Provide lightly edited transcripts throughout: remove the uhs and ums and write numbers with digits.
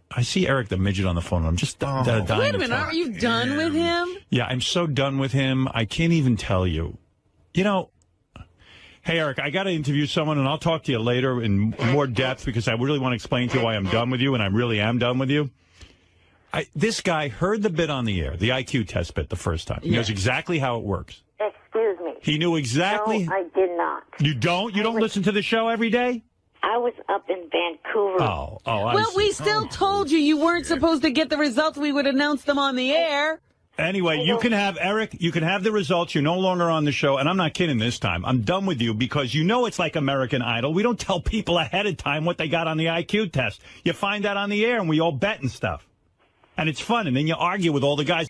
I see Eric the Midget on the phone. I'm just dying. Wait a minute. Aren't you done with him? Yeah, I'm so done with him. I can't even tell you. You know, hey, Eric, I got to interview someone, and I'll talk to you later in more depth because I really want to explain to you why I'm done with you, and I really am done with you. This guy heard the bit on the air, the IQ test bit, the first time. He knows exactly how it works. Excuse me. He knew exactly. No, I did not. You don't? You don't listen to the show every day? I was up in Vancouver. Well, we still told you weren't supposed to get the results. We would announce them on the air. Anyway, you can have, Eric, you can have the results. You're no longer on the show. And I'm not kidding this time. I'm done with you because you know it's like American Idol. We don't tell people ahead of time what they got on the IQ test. You find out on the air and we all bet and stuff. And it's fun. And then you argue with all the guys.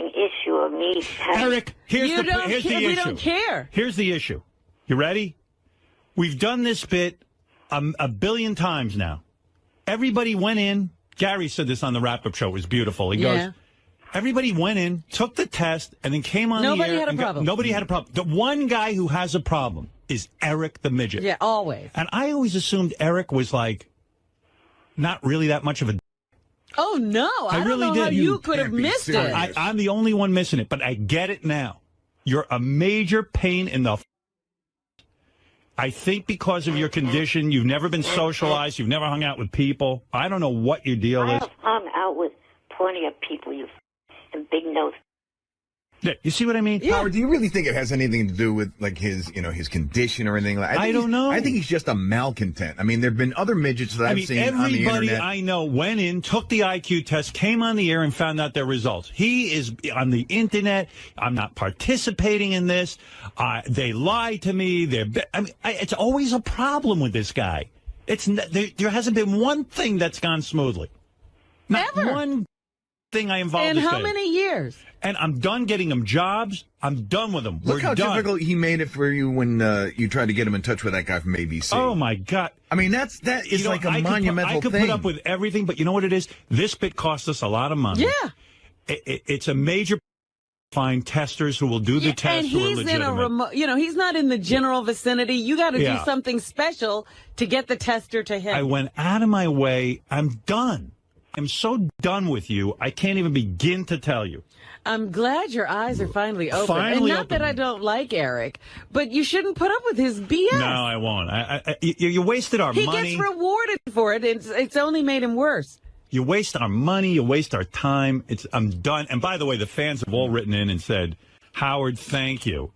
An issue of me. Eric, here's the issue. We don't care. Here's the issue. You ready? We've done this bit a billion times now. Everybody went in. Gary said this on the wrap-up show. It was beautiful. He goes, everybody went in, took the test, and then came on the air. Nobody had a problem. Nobody had a problem. The one guy who has a problem is Eric the Midget. Yeah, always. And I always assumed Eric was, like, not really that much of a... Oh, no. I really don't know how you could have missed it. I'm the only one missing it, but I get it now. You're a major pain in the... I think because of your condition, you've never been socialized, you've never hung out with people. I don't know what your deal is. I've hung out with plenty of people, you and big nose. Yeah, you see what I mean? Yeah. Howard, do you really think it has anything to do with like his condition or anything like that? I don't know. I think he's just a malcontent. I mean, there've been other midgets that I've seen on the internet. Everybody I know went in, took the IQ test, came on the air, and found out their results. He is on the internet. I'm not participating in this. They lie to me. It's always a problem with this guy. There hasn't been one thing that's gone smoothly. Not Never. one thing I involved in how many years? And I'm done getting him jobs. I'm done with him. Look how difficult he made it for you when you tried to get him in touch with that guy from ABC. Oh, my God. I mean, that is like a monumental thing. I could put up with everything, but you know what it is? This bit cost us a lot of money. Yeah. It's a major find testers who will do the test. And he's in a remote, he's not in the general vicinity. You got to do something special to get the tester to him. I went out of my way. I'm done. I'm so done with you. I can't even begin to tell you. I'm glad your eyes are finally open. And not that I don't like Eric, but you shouldn't put up with his BS. No, I won't. You wasted our money. He gets rewarded for it. It's only made him worse. You waste our money. You waste our time. I'm done. And by the way, the fans have all written in and said, Howard, thank you.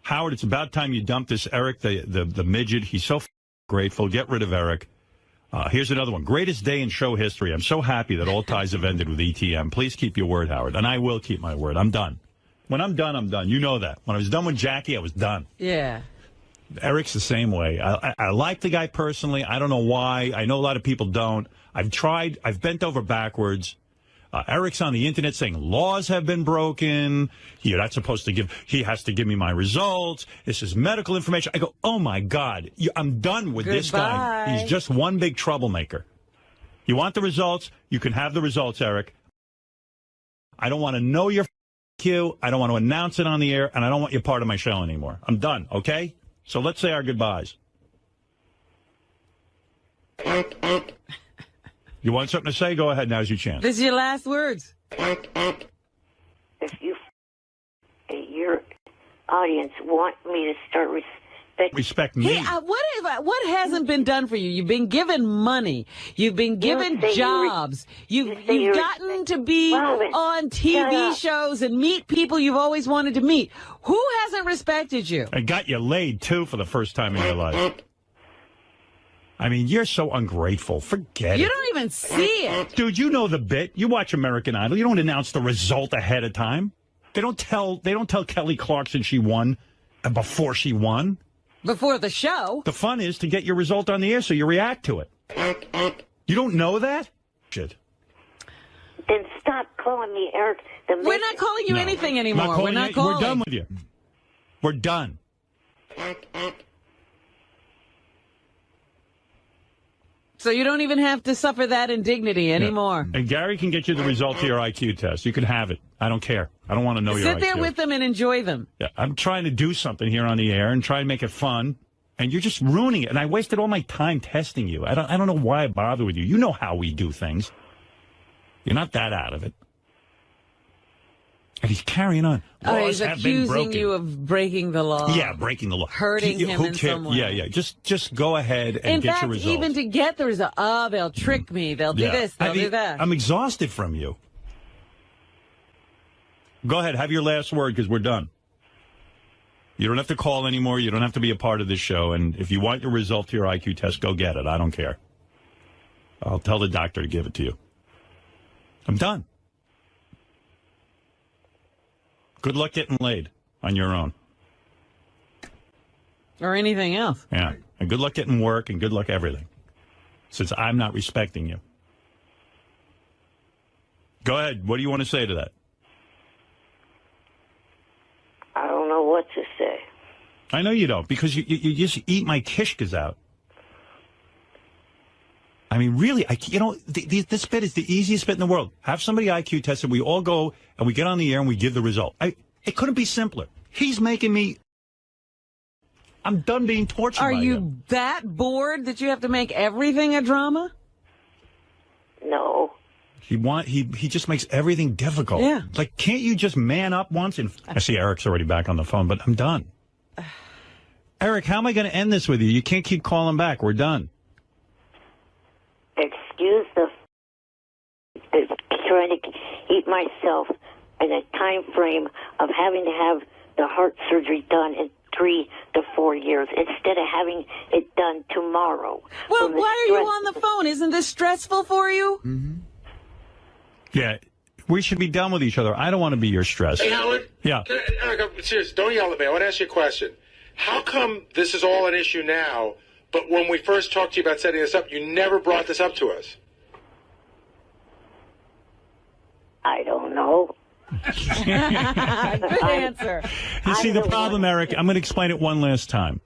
Howard, it's about time you dump this Eric, the midget. He's so grateful. Get rid of Eric. Here's another one. Greatest day in show history. I'm so happy that all ties have ended with ETM. Please keep your word, Howard. And I will keep my word. I'm done. When I'm done, I'm done. You know that. When I was done with Jackie, I was done. Yeah. Eric's the same way. I like the guy personally. I don't know why. I know a lot of people don't. I've tried. I've bent over backwards. Eric's on the internet saying laws have been broken. You're not supposed to give. He has to give me my results. This is medical information. I go, oh, my God. I'm done with this guy. He's just one big troublemaker. You want the results? You can have the results, Eric. I don't want to know your Q. I don't want to announce it on the air, and I don't want you part of my show anymore. I'm done, okay? So let's say our goodbyes. You want something to say? Go ahead. Now's your chance. This is your last words. If your audience want me to start respect me. Hey, what hasn't been done for you? You've been given money. You've been given jobs. You've gotten to be on TV shows and meet people you've always wanted to meet. Who hasn't respected you? I got you laid, too, for the first time in your life. I mean, you're so ungrateful. Forget it. You don't even see it. Dude, you know the bit. You watch American Idol. You don't announce the result ahead of time. They don't tell Kelly Clarkson she won before she won. Before the show. The fun is to get your result on the air so you react to it. You don't know that? Shit. Then stop calling me Eric the Midget. We're not calling you anything anymore. We're not calling. We're done with you. We're done. So you don't even have to suffer that indignity anymore. Yeah. And Gary can get you the results of your IQ test. You can have it. I don't care. I don't want to know your IQ. Sit there with them and enjoy them. Yeah, I'm trying to do something here on the air and try and make it fun, and you're just ruining it. And I wasted all my time testing you. I don't know why I bother with you. You know how we do things. You're not that out of it. And he's carrying on. He's accusing you of breaking the law. Yeah, breaking the law. Hurting him in some way. Yeah. Just go ahead and get your results. In fact, even to get the result, they'll trick me. They'll do this, they'll do that. I'm exhausted from you. Go ahead, have your last word, because we're done. You don't have to call anymore. You don't have to be a part of this show. And if you want your result to your IQ test, go get it. I don't care. I'll tell the doctor to give it to you. I'm done. Good luck getting laid on your own. Or anything else. Yeah. And good luck getting work and good luck everything. Since I'm not respecting you. Go ahead. What do you want to say to that? I don't know what to say. I know you don't, because you just eat my kishkas out. I mean, really, this bit is the easiest bit in the world. Have somebody IQ tested. We all go and we get on the air and we give the result. It couldn't be simpler. He's making me. I'm done being tortured. Are by you him. that bored that you have to make everything a drama? No. He just makes everything difficult. Yeah. Like, can't you just man up once? And I see Eric's already back on the phone, but I'm done. Eric, how am I going to end this with you? You can't keep calling back. We're done. Excuse the trying to keep myself in a time frame of having to have the heart surgery done in 3 to 4 years instead of having it done tomorrow. Well, why are you on the phone? Isn't this stressful for you? Mm-hmm. Yeah, we should be done with each other. I don't want to be your stress. Hey, Howard. Yeah. Eric, I'm serious. Don't yell at me. I want to ask you a question. How come this is all an issue now, but when we first talked to you about setting this up, you never brought this up to us? I don't know. Good answer. You see, the problem, Eric, I'm going to explain it one last time.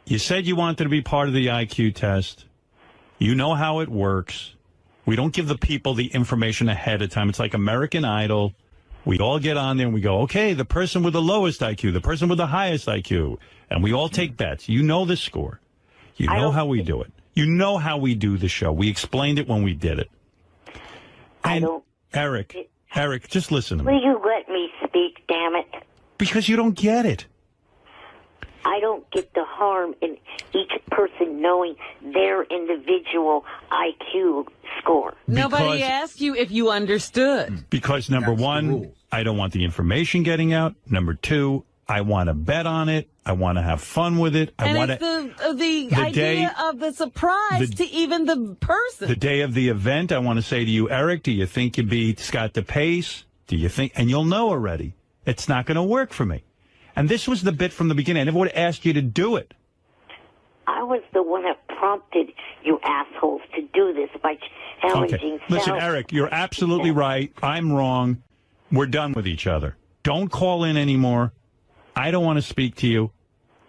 You said you wanted to be part of the IQ test. You know how it works. We don't give the people the information ahead of time. It's like American Idol. We all get on there and we go, okay, the person with the lowest IQ, the person with the highest IQ, and we all take bets. You know the score. You know how we do it. You know how we do the show. We explained it when we did it. And Eric, just listen to me. Will you let me speak, damn it? Because you don't get it. I don't get the harm in each person knowing their individual IQ score. Nobody asked you if you understood. Because number one, I don't want the information getting out. Number two, I want to bet on it. I want to have fun with it. And it's the idea of the surprise to even the person. The day of the event, I want to say to you, Eric, do you think you beat Scott DePace? Do you think? And you'll know already. It's not going to work for me. And this was the bit from the beginning. I never would have asked you to do it. I was the one that prompted you assholes to do this by challenging. Okay. Listen, Eric, you're absolutely right. I'm wrong. We're done with each other. Don't call in anymore. I don't want to speak to you.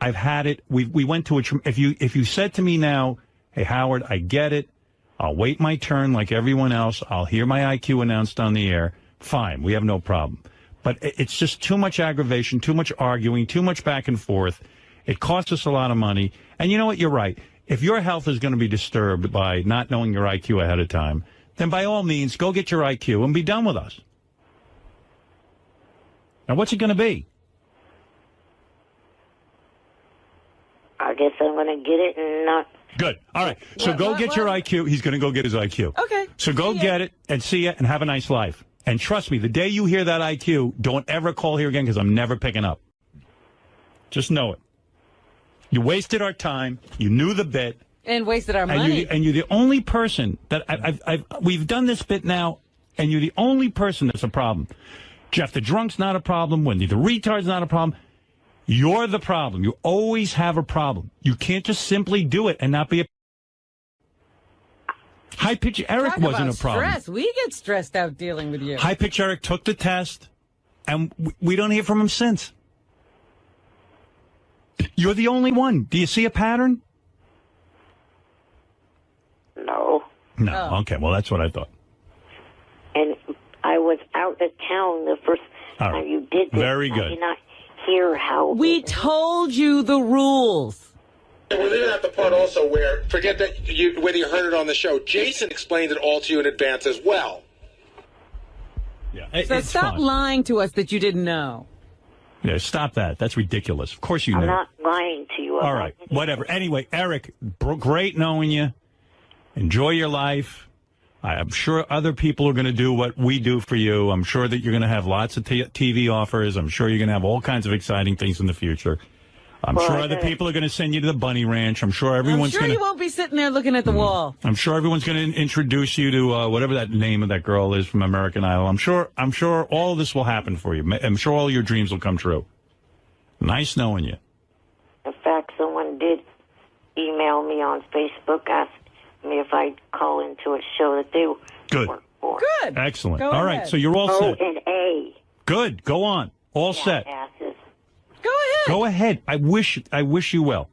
I've had it. We went to if you said to me now, hey, Howard, I get it. I'll wait my turn like everyone else. I'll hear my IQ announced on the air. Fine. We have no problem. But it's just too much aggravation, too much arguing, too much back and forth. It costs us a lot of money. And you know what? You're right. If your health is going to be disturbed by not knowing your IQ ahead of time, then by all means, go get your IQ and be done with us. Now, what's it going to be? I guess I'm going to get it and not. Good. All right. So go get your IQ. He's going to go get his IQ. Okay. So go get it and see it and have a nice life. And trust me, the day you hear that IQ, don't ever call here again because I'm never picking up. Just know it. You wasted our time. You knew the bit. And wasted our money. And you're the only person that we've done this bit now, and you're the only person that's a problem. Jeff the Drunk's not a problem. Wendy the Retard's not a problem. You're the problem. You always have a problem. You can't just simply do it and not be a High Pitch Eric wasn't a problem. Stress. We get stressed out dealing with you. High Pitch Eric took the test, and we don't hear from him since. You're the only one. Do you see a pattern? No. No. Oh. Okay. Well, that's what I thought. And I was out of town the first time you did this. Very good. I did not hear how. We told you the rules. We're leaving out the part also where, forget that whether you heard it on the show, Jason explained it all to you in advance as well. Yeah, So it's stop fine. lying to us that you didn't know. Yeah, stop that. That's ridiculous. Of course you I'm knew. not lying to you. All right, whatever. Anyway, Eric, great knowing you. Enjoy your life. I'm sure other people are going to do what we do for you. I'm sure that you're going to have lots of TV offers. I'm sure you're going to have all kinds of exciting things in the future. I'm sure other people are going to send you to the Bunny Ranch. I'm sure everyone's I'm sure you won't be sitting there looking at the wall. I'm sure everyone's going to introduce you to whatever that name of that girl is from American Idol. I'm sure all this will happen for you. I'm sure all your dreams will come true. Nice knowing you. In fact, someone did email me on Facebook, asked me if I'd call into a show that they Good. work for. Good. Excellent. Go all right, ahead. so you're all set. O&A. Good. Go on. All set. Asses. Go ahead. Go ahead. I wish you well.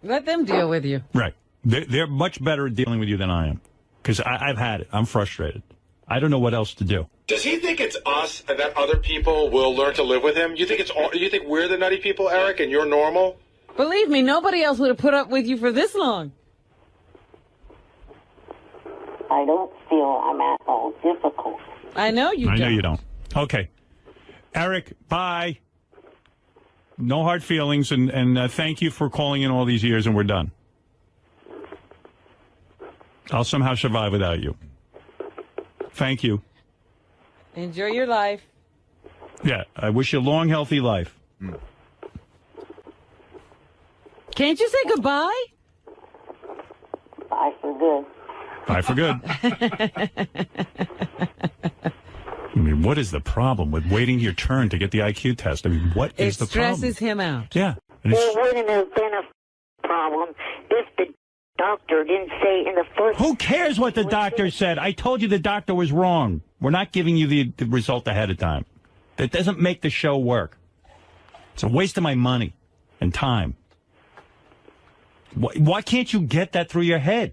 Let them deal with you. Right. They're much better at dealing with you than I am. Because I've had it. I'm frustrated. I don't know what else to do. Does he think it's us and that other people will learn to live with him? You think we're the nutty people, Eric, and you're normal? Believe me, nobody else would have put up with you for this long. I don't feel I'm at all difficult. I know you I don't. know you don't. Okay. Eric, bye. No hard feelings, and thank you for calling in all these years, and we're done. I'll somehow survive without you. Thank you. Enjoy your life. Yeah, I wish you a long, healthy life. Can't you say goodbye? Bye for good. Bye for good. I mean, what is the problem with waiting your turn to get the IQ test? I mean, what is the problem? It stresses him out. Yeah. There wouldn't have been a problem if the doctor didn't say in the first... Who cares what the doctor said? I told you the doctor was wrong. We're not giving you the result ahead of time. That doesn't make the show work. It's a waste of my money and time. Why can't you get that through your head?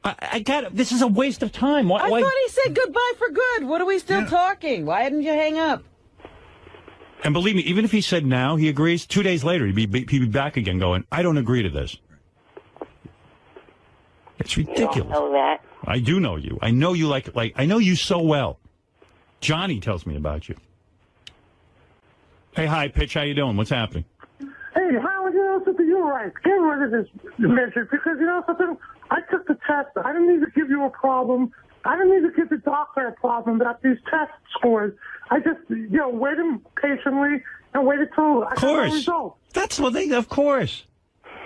I got it. This is a waste of time. I thought he said goodbye for good. What are we still talking? Why didn't you hang up? And believe me, even if he said now he agrees, 2 days later he'd be back again going, I don't agree to this. It's ridiculous. You don't know that. I do know you. I know you like I know you so well. Johnny tells me about you. Hey, hi, Pitch. How you doing? What's happening? Hey, Howard, something, you're right. Get rid of this Midget because, something, I took the test. I didn't need to give you a problem. I didn't need to give the doctor a problem about these test scores. I just, waited patiently and waited till I got the result. That's what they, of course.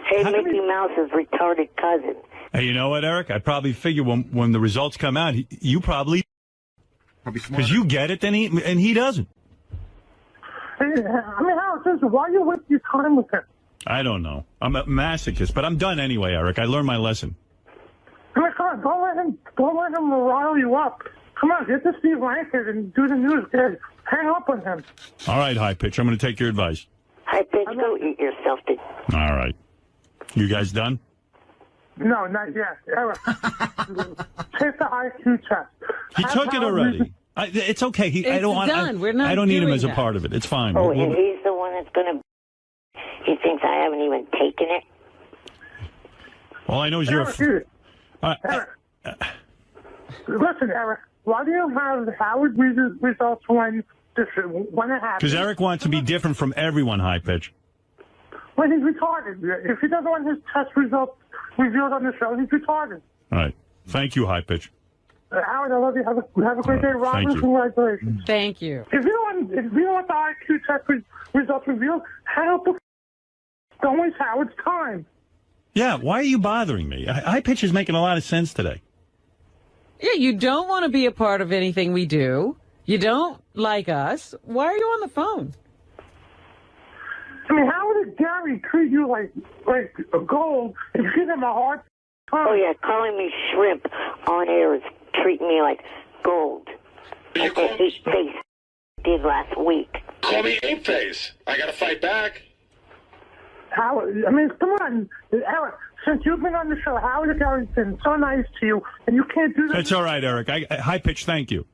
Hey, Mickey Mouse's retarded cousin. Hey, you know what, Eric? I probably figure when the results come out, you probably because you get it, and he doesn't. Howard, why you waste your time with him? I don't know. I'm a masochist, but I'm done anyway, Eric. I learned my lesson. Come on, don't let him rile you up. Come on, get to Steve Rankin and do the news. Hang up on him. All right, High Pitch. I'm going to take your advice. High Pitch, go eat yourself to... All right. You guys done? No, not yet. Eric, take the IQ test. He took it already. It's okay. I don't want. done. We're not I don't need him doing as a that. part of it. It's fine. Oh, and he's the one that's going to... He thinks I haven't even taken it. All I know is Eric, listen, Eric, why do you have Howard results when it happens? because Eric wants to be different from everyone. High Pitch. When he's retarded. If he doesn't want his test results revealed on the show, he's retarded. All right. Thank you, High Pitch. Howard, I love you. Have a great day, Robin. Thank you. Congratulations. Thank you. If you don't want the IQ test results revealed, hang up the don't waste Howard's time. Yeah. Why are you bothering me? High Pitch is making a lot of sense today. Yeah, you don't want to be a part of anything we do. You don't like us. Why are you on the phone? I mean, how would Gary treat you like a gold and give him a hard time? Oh, yeah, calling me shrimp on air is treating me like gold. Like that ape face did last week. Call me ape face. I got to fight back. Howard, I mean, come on, Eric. Since you've been on the show, Howard Gary's been so nice to you, and you can't do that. That's all right, Eric. High Pitch. Thank you.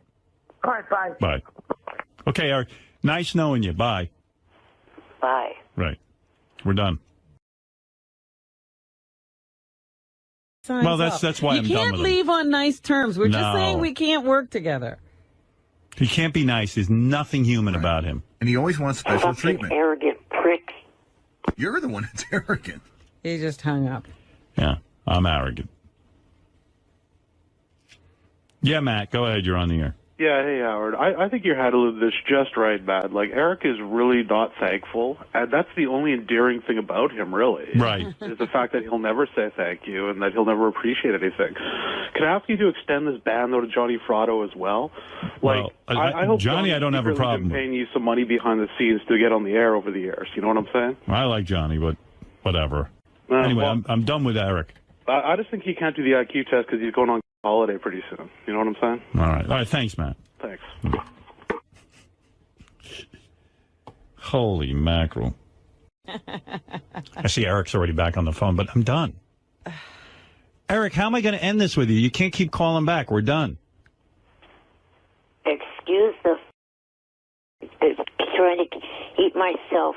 All right, bye. Bye. Okay, Eric. Nice knowing you. Bye. Bye. Right. We're done. signs Well, off. that's why I'm done You can't with him. leave on nice terms. We're just No. saying we can't work together. He can't be nice. There's nothing human about him. And he always wants special Fucking treatment. arrogant prick. You're the one that's arrogant. He just hung up. Yeah, I'm arrogant. Yeah, Matt, go ahead. You're on the air. Yeah, hey, Howard. I think you're handling this just right, Matt. Like, Eric is really not thankful, and that's the only endearing thing about him, really. Right. Is the fact that he'll never say thank you and that he'll never appreciate anything. Can I ask you to extend this ban, though, to Johnny Fratto as well? Well, I hope Johnny, I don't have a secretly problem been with. paying you some money behind the scenes to get on the air over the years. You know what I'm saying? I like Johnny, but whatever. Anyway, well, I'm done with Eric. I just think he can't do the IQ test because he's going on holiday pretty soon. You know what I'm saying? All right. Thanks, Matt. Thanks. Holy mackerel. I see Eric's already back on the phone, but I'm done. Eric, how am I going to end this with you? You can't keep calling back. We're done. Excuse the trying to keep myself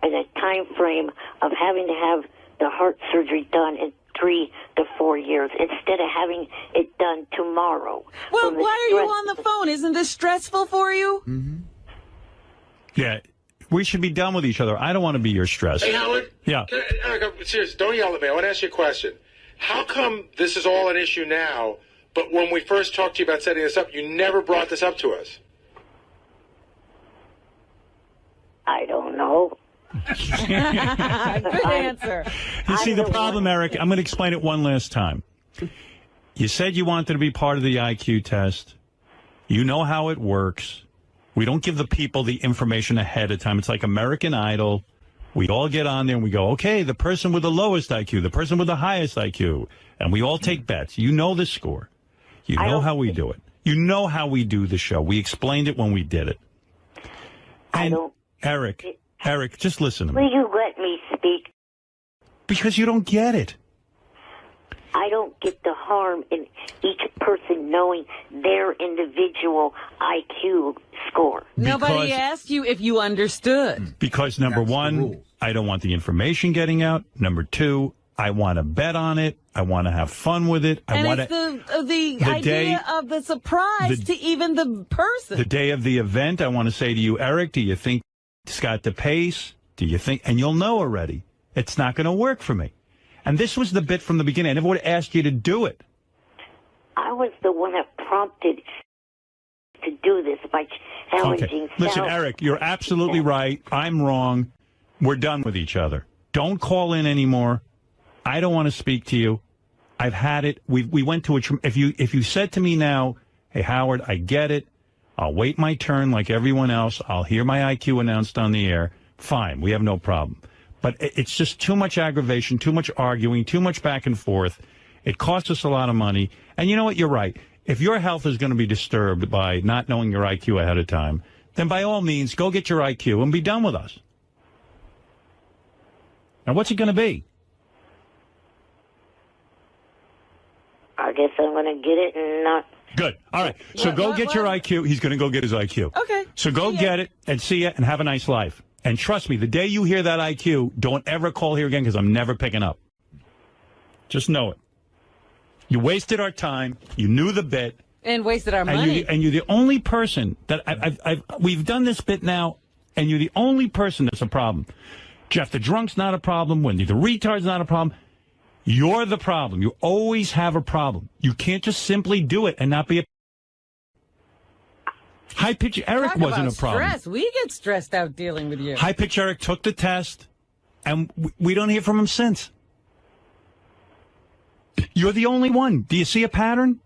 in a time frame of having to have the heart surgery done in 3 to 4 years instead of having it done tomorrow. Well, why are you on the phone? Isn't this stressful for you? Mm-hmm. Yeah, we should be done with each other. I don't want to be your stress. Hey, Howard. Yeah. Eric, I'm serious. Don't yell at me. I want to ask you a question. How come this is all an issue now, but when we first talked to you about setting this up, you never brought this up to us? I don't know. Good answer. You see, the problem, Eric, I'm going to explain it one last time. You said you wanted to be part of the IQ test. You know how it works. We don't give the people the information ahead of time. It's like American Idol. We all get on there and we go, okay, the person with the lowest IQ, the person with the highest IQ, and we all take bets. You know the score. You know how we do it. You know how we do the show. We explained it when we did it. And Eric, just listen to me. Will you let me speak? Because you don't get it. I don't get the harm in each person knowing their individual IQ score. Nobody asked you if you understood. Because number one, I don't want the information getting out. Number two, I want to bet on it. I want to have fun with it. I want it's the idea of the surprise to even the person. The day of the event, I want to say to you, Eric, do you think it's got the pace? Do you think? And you'll know already. It's not going to work for me. And this was the bit from the beginning. I never would have asked you to do it. I was the one that prompted to do this by challenging. Okay. Listen, Eric, you're absolutely right. I'm wrong. We're done with each other. Don't call in anymore. I don't want to speak to you. I've had it. We went to a. If you said to me now, hey Howard, I get it. I'll wait my turn like everyone else. I'll hear my IQ announced on the air. Fine, we have no problem. But it's just too much aggravation, too much arguing, too much back and forth. It costs us a lot of money. And you know what? You're right. If your health is going to be disturbed by not knowing your IQ ahead of time, then by all means, go get your IQ and be done with us. Now, what's it going to be? I guess I'm going to get it and not. Good. All right. So go get your IQ. He's going to go get his IQ. Okay. So go get it and see it and have a nice life. And trust me, the day you hear that IQ, don't ever call here again because I'm never picking up. Just know it. You wasted our time. You knew the bit. And wasted our money. And you're the only person that we've done this bit now, and you're the only person that's a problem. Jeff the drunk's not a problem. Wendy the retard's not a problem. You're the problem. You always have a problem. You can't just simply do it and not be a... High Pitch Eric wasn't a problem. Stress. We get stressed out dealing with you. High Pitch Eric took the test, and we don't hear from him since. You're the only one. Do you see a pattern?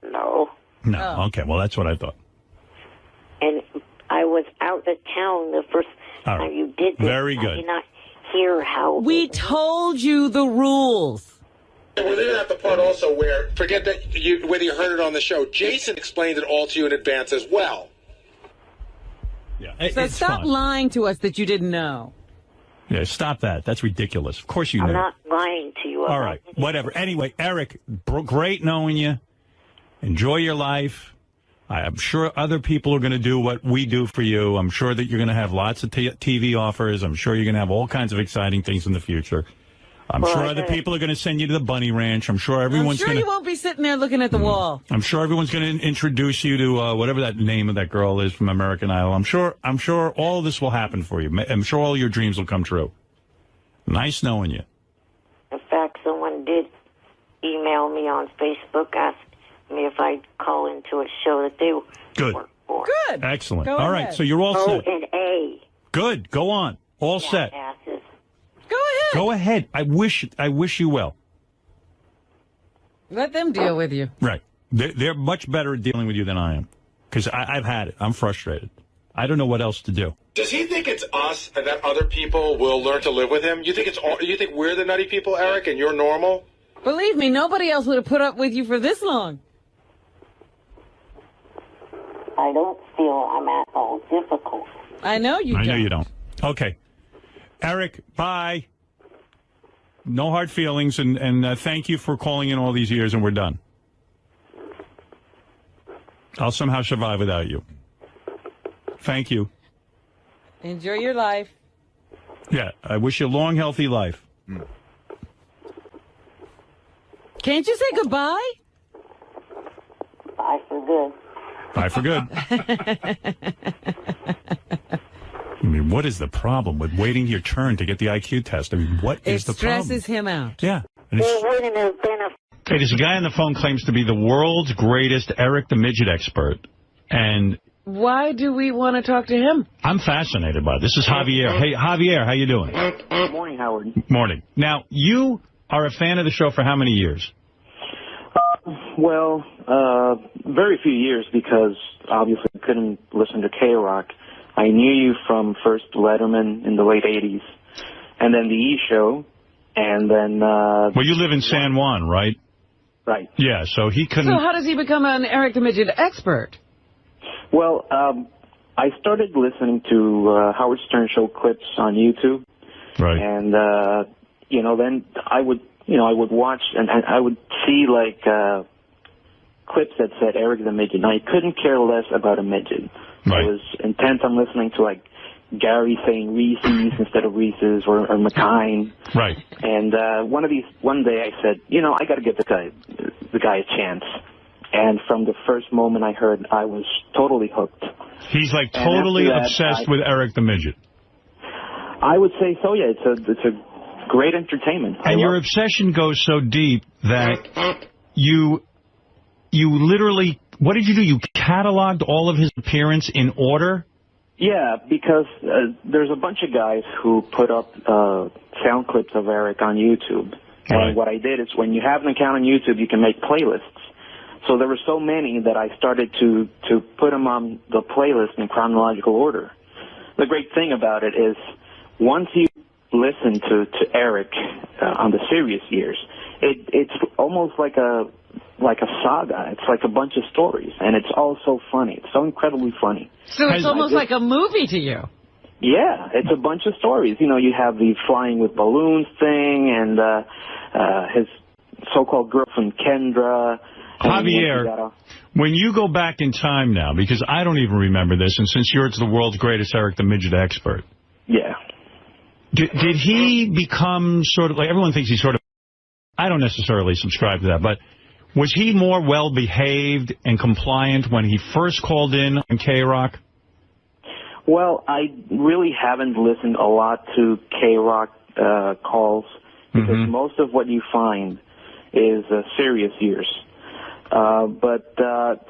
No. No. Oh. Okay. Well, that's what I thought. And I was out of town the first time you did this. Very good. I did not hear how. We told you the rules. We're leaving out the part also where, forget that whether you heard it on the show, Jason explained it all to you in advance as well. Yeah. So stop lying to us that you didn't know. Yeah, stop that. That's ridiculous. Of course you I'm knew. not lying to you. All right. Whatever. Anyway, Eric, great knowing you. Enjoy your life. I'm sure other people are going to do what we do for you. I'm sure that you're going to have lots of TV offers. I'm sure you're going to have all kinds of exciting things in the future. I'm sure other people are going to send you to the Bunny Ranch. I'm sure everyone's going to... you won't be sitting there looking at the wall. I'm sure everyone's going to introduce you to whatever that name of that girl is from American Idol. I'm sure all of this will happen for you. I'm sure all your dreams will come true. Nice knowing you. In fact, someone did email me on Facebook, asked me if I'd call into a show that they work for. Good. Excellent. Go all ahead. right, so you're all set. O&A. Good. Go on. All set. Asses. Go ahead. Go ahead. I wish you well. Let them deal with you. Right. They're much better at dealing with you than I am. Because I've had it. I'm frustrated. I don't know what else to do. Does he think it's us and that other people will learn to live with him? You think you think we're the nutty people, Eric, and you're normal? Believe me, nobody else would have put up with you for this long. I don't feel I'm at all difficult. I know you don't. I know you don't. Okay. Eric, bye. No hard feelings, and thank you for calling in all these years, and we're done. I'll somehow survive without you. Thank you. Enjoy your life. Yeah, I wish you a long, healthy life. Can't you say goodbye? Bye for good. Bye for good. I mean, what is the problem with waiting your turn to get the IQ test? I mean, what is the problem? It stresses him out. Yeah. There wouldn't have been a... Okay, there's a guy on the phone claims to be the world's greatest Eric the Midget expert. And why do we want to talk to him? I'm fascinated by it. This is Javier. Hey, Javier, how you doing? Good morning, Howard. Morning. Now, you are a fan of the show for how many years? Well, very few years, because obviously I couldn't listen to K-Rock. I knew you from first Letterman in the late 80s, and then the E! Show, and then... well, you live in San Juan, right? Right. Yeah, so he couldn't... So how does he become an Eric the Midget expert? Well, I started listening to Howard Stern Show clips on YouTube. Right. And, then I would watch, and I would see, like, clips that said Eric the Midget. And I couldn't care less about a midget. Right. I was intent on listening to, like, Gary saying Reese's instead of Reese's, or McKine. Right. And one day I said, I got to give the guy a chance. And from the first moment I heard, I was totally hooked. He's like totally obsessed with Eric the Midget. I would say so, yeah. It's a great entertainment. And your obsession goes so deep that you literally, what did you do? You cataloged all of his appearance in order? Yeah, because there's a bunch of guys who put up sound clips of Eric on YouTube. Right. And what I did is, when you have an account on YouTube, you can make playlists. So there were so many that I started to put them on the playlist in chronological order. The great thing about it is, once you listen to Eric on the serious years, it's almost like a saga. It's like a bunch of stories, and it's all so funny. It's so incredibly funny. So it's almost like a movie to you. Yeah, it's a bunch of stories. You have the flying with balloons thing, and his so-called girlfriend Kendra. Javier, when you go back in time now, because I don't even remember this, and since you're the world's greatest Eric the Midget expert. Yeah. Did he become sort of, like, everyone thinks he's sort of, I don't necessarily subscribe to that, but was he more well-behaved and compliant when he first called in on K-Rock? Well, I really haven't listened a lot to K-Rock calls, because most of what you find is serious years. But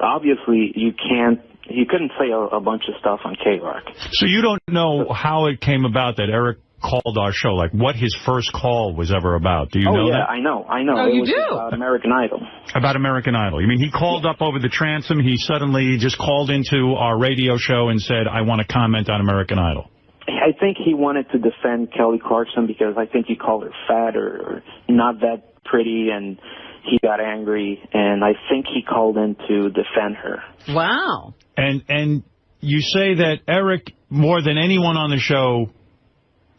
obviously you couldn't say a bunch of stuff on K-Rock. So you don't know how it came about that Eric called our show, like what his first call was ever about. Do you know that? I know. Oh, you do? About American Idol. About American Idol. You mean he called up over the transom, he suddenly just called into our radio show and said, I want to comment on American Idol? I think he wanted to defend Kelly Clarkson, because I think he called her fat or not that pretty, and he got angry, and I think he called in to defend her. Wow. And you say that Eric, more than anyone on the show,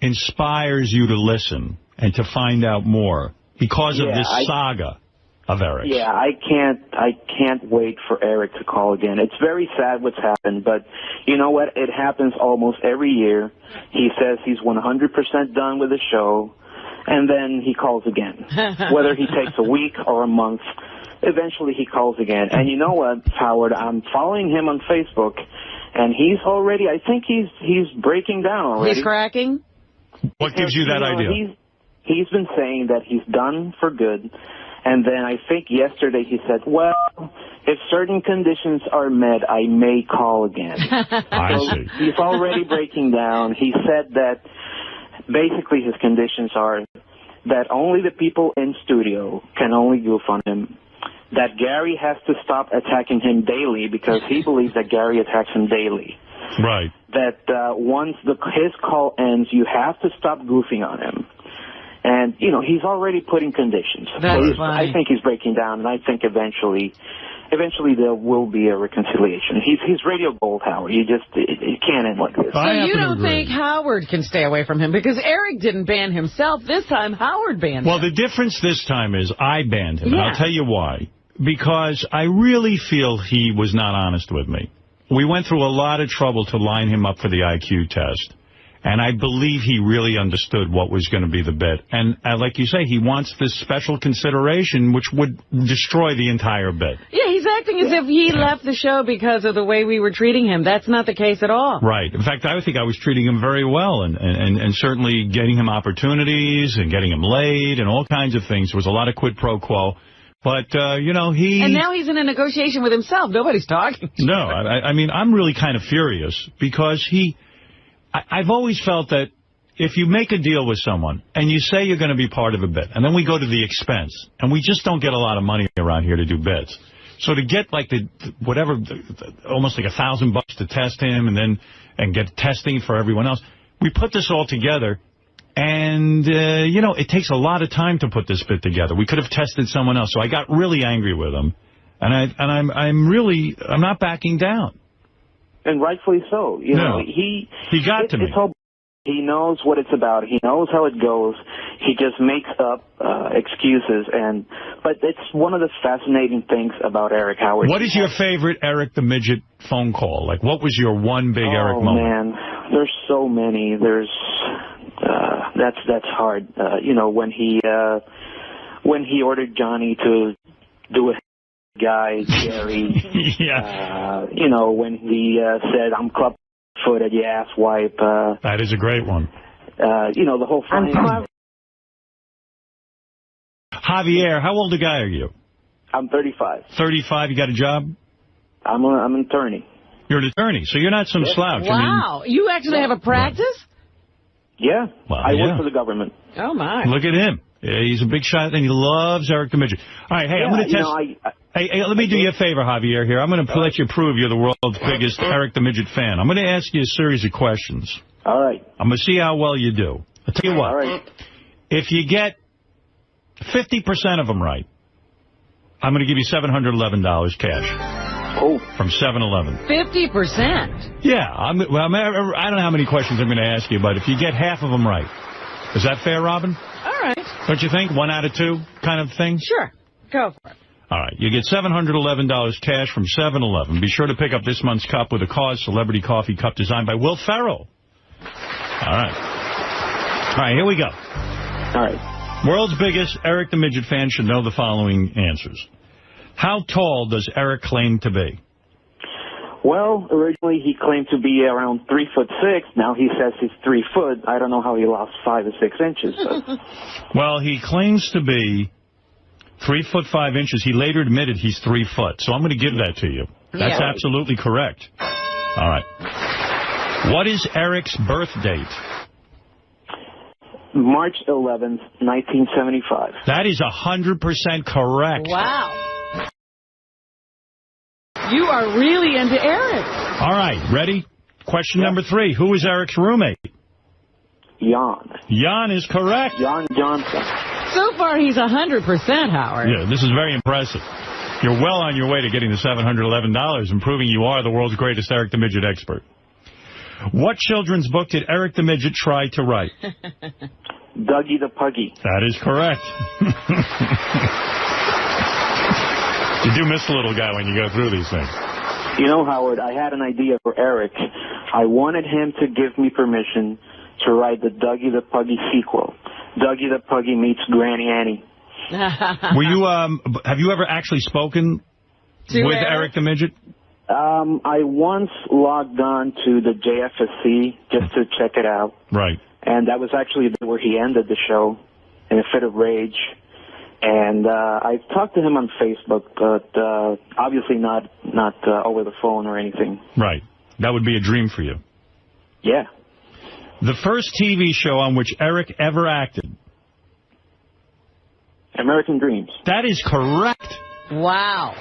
inspires you to listen and to find out more because of this saga of Eric. Yeah, I can't wait for Eric to call again. It's very sad what's happened, but you know what? It happens almost every year. He says he's 100% done with the show, and then he calls again. Whether he takes a week or a month, eventually he calls again. And you know what, Howard? I'm following him on Facebook, and he's already, I think he's breaking down already. He's cracking? What gives you that idea? He's been saying that he's done for good. And then I think yesterday he said, well, if certain conditions are met, I may call again. I see. He's already breaking down. He said that basically his conditions are that only the people in studio can only goof on him, that Gary has to stop attacking him daily because he believes that Gary attacks him daily. Right. That once his call ends, you have to stop goofing on him. And, you know, he's already putting conditions. That's so I think he's breaking down, and I think eventually there will be a reconciliation. He's radio gold, Howard. It can't end like this. So you don't think Howard can stay away from him? Because Eric didn't ban himself. This time, Howard banned him. Well, the difference this time is I banned him, yeah. and I'll tell you why. Because I really feel he was not honest with me. We went through a lot of trouble to line him up for the IQ test. And I believe he really understood what was going to be the bit. And like you say, he wants this special consideration, which would destroy the entire bit. Yeah, he's acting as if he left the show because of the way we were treating him. That's not the case at all. Right. In fact, I think I was treating him very well and certainly getting him opportunities and getting him laid and all kinds of things. There was a lot of quid pro quo. But, you know, And now he's in a negotiation with himself. Nobody's talking to him. No, I mean, I'm really kind of furious because I've always felt that if you make a deal with someone and you say you're going to be part of a bit, and then we go to the expense, and we just don't get a lot of money around here to do bits. So to get like almost like $1,000 to test him and get testing for everyone else, we put this all together. And, you know, it takes a lot of time to put this bit together. We could have tested someone else. So I got really angry with him. And I'm not backing down. And rightfully so. You know, he got to me. He knows what it's about. He knows how it goes. He just makes up excuses. But it's one of the fascinating things about Eric Howard. What is your favorite Eric the Midget phone call? Like, what was your one big Eric moment? Oh, man, there's so many. That's hard. You know, when he ordered Johnny to do a guy, Jerry. Yeah. You know, when he said, I'm club-footed, you asswipe. That is a great one. You know, the whole thing. Javier, how old a guy are you? I'm 35. 35, you got a job? I'm an attorney. You're an attorney, so you're not some slouch. Wow. You actually have a practice? Yeah. Well, I work for the government. Oh, my. Look at him. Yeah, he's a big shot, and he loves Eric the Midget. All right, hey, I'm going to test... Hey, let me do you a favor, Javier, here. I'm going to let you prove you're the world's biggest Eric the Midget fan. I'm going to ask you a series of questions. All right. I'm going to see how well you do. I'll tell you what. All right. If you get 50% of them right, I'm going to give you $711 cash. Oh. From 7-Eleven. 50%? Yeah. I don't know how many questions I'm going to ask you, but if you get half of them right. Is that fair, Robin? All right. Don't you think? 1 out of 2 kind of thing? Sure. Go for it. All right. You get $711 cash from 7-Eleven. Be sure to pick up this month's cup with a Cause Celebrity Coffee Cup designed by Will Ferrell. All right. All right, here we go. All right. World's biggest Eric the Midget fan should know the following answers. How tall does Eric claim to be? Well, originally he claimed to be around 3'6". Now he says he's 3 foot. I don't know how he lost 5 or 6 inches. But. Well, he claims to be 3 foot 5 inches. He later admitted he's 3 foot. So I'm going to give that to you. That's absolutely correct. All right. What is Eric's birth date? March 11th, 1975. That is 100% correct. Wow. You are really into Eric. All right, ready? Question number 3. Who is Eric's roommate? Jan. Jan is correct. Jan Johnson. So far, he's 100%, Howard. Yeah, this is very impressive. You're well on your way to getting the $711 and proving you are the world's greatest Eric the Midget expert. What children's book did Eric the Midget try to write? Dougie the Puggy. That is correct. You do miss the little guy when you go through these things. You know, Howard, I had an idea for Eric. I wanted him to give me permission to write the Dougie the Puggy sequel. Dougie the Puggy meets Granny Annie. Were you? Have you ever actually spoken with Eric the Midget? I once logged on to the JFSC just to check it out. Right. And that was actually where he ended the show in a fit of rage. And I talked to him on Facebook, but obviously not over the phone or anything. Right. That would be a dream for you. Yeah. The first TV show on which Eric ever acted. American Dreams. That is correct. Wow.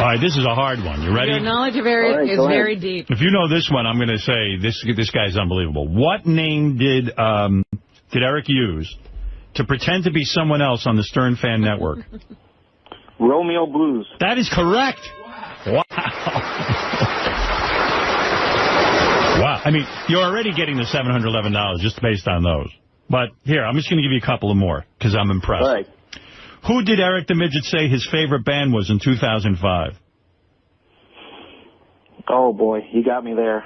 All right, this is a hard one. You ready? Your knowledge of Eric is very deep. If you know this one, I'm going to say this guy's unbelievable. What name did Eric use to pretend to be someone else on the Stern Fan Network? Romeo Blues. That is correct. Wow. Wow. I mean, you're already getting the $711 just based on those. But here, I'm just going to give you a couple of more because I'm impressed. All right. Who did Eric the Midget say his favorite band was in 2005? Oh, boy. You got me there.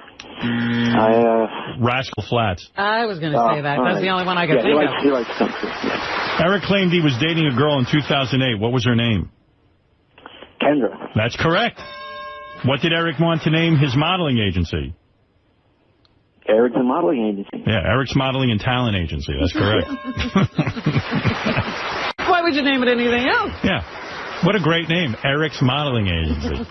Rascal Flatts. I was going to say that. That's the only one I could think of. He likes country. Yeah. Eric claimed he was dating a girl in 2008. What was her name? Kendra. That's correct. What did Eric want to name his modeling agency? Eric's Modeling Agency. Yeah, Eric's Modeling and Talent Agency. That's correct. Why would you name it anything else? Yeah. What a great name. Eric's Modeling Agency.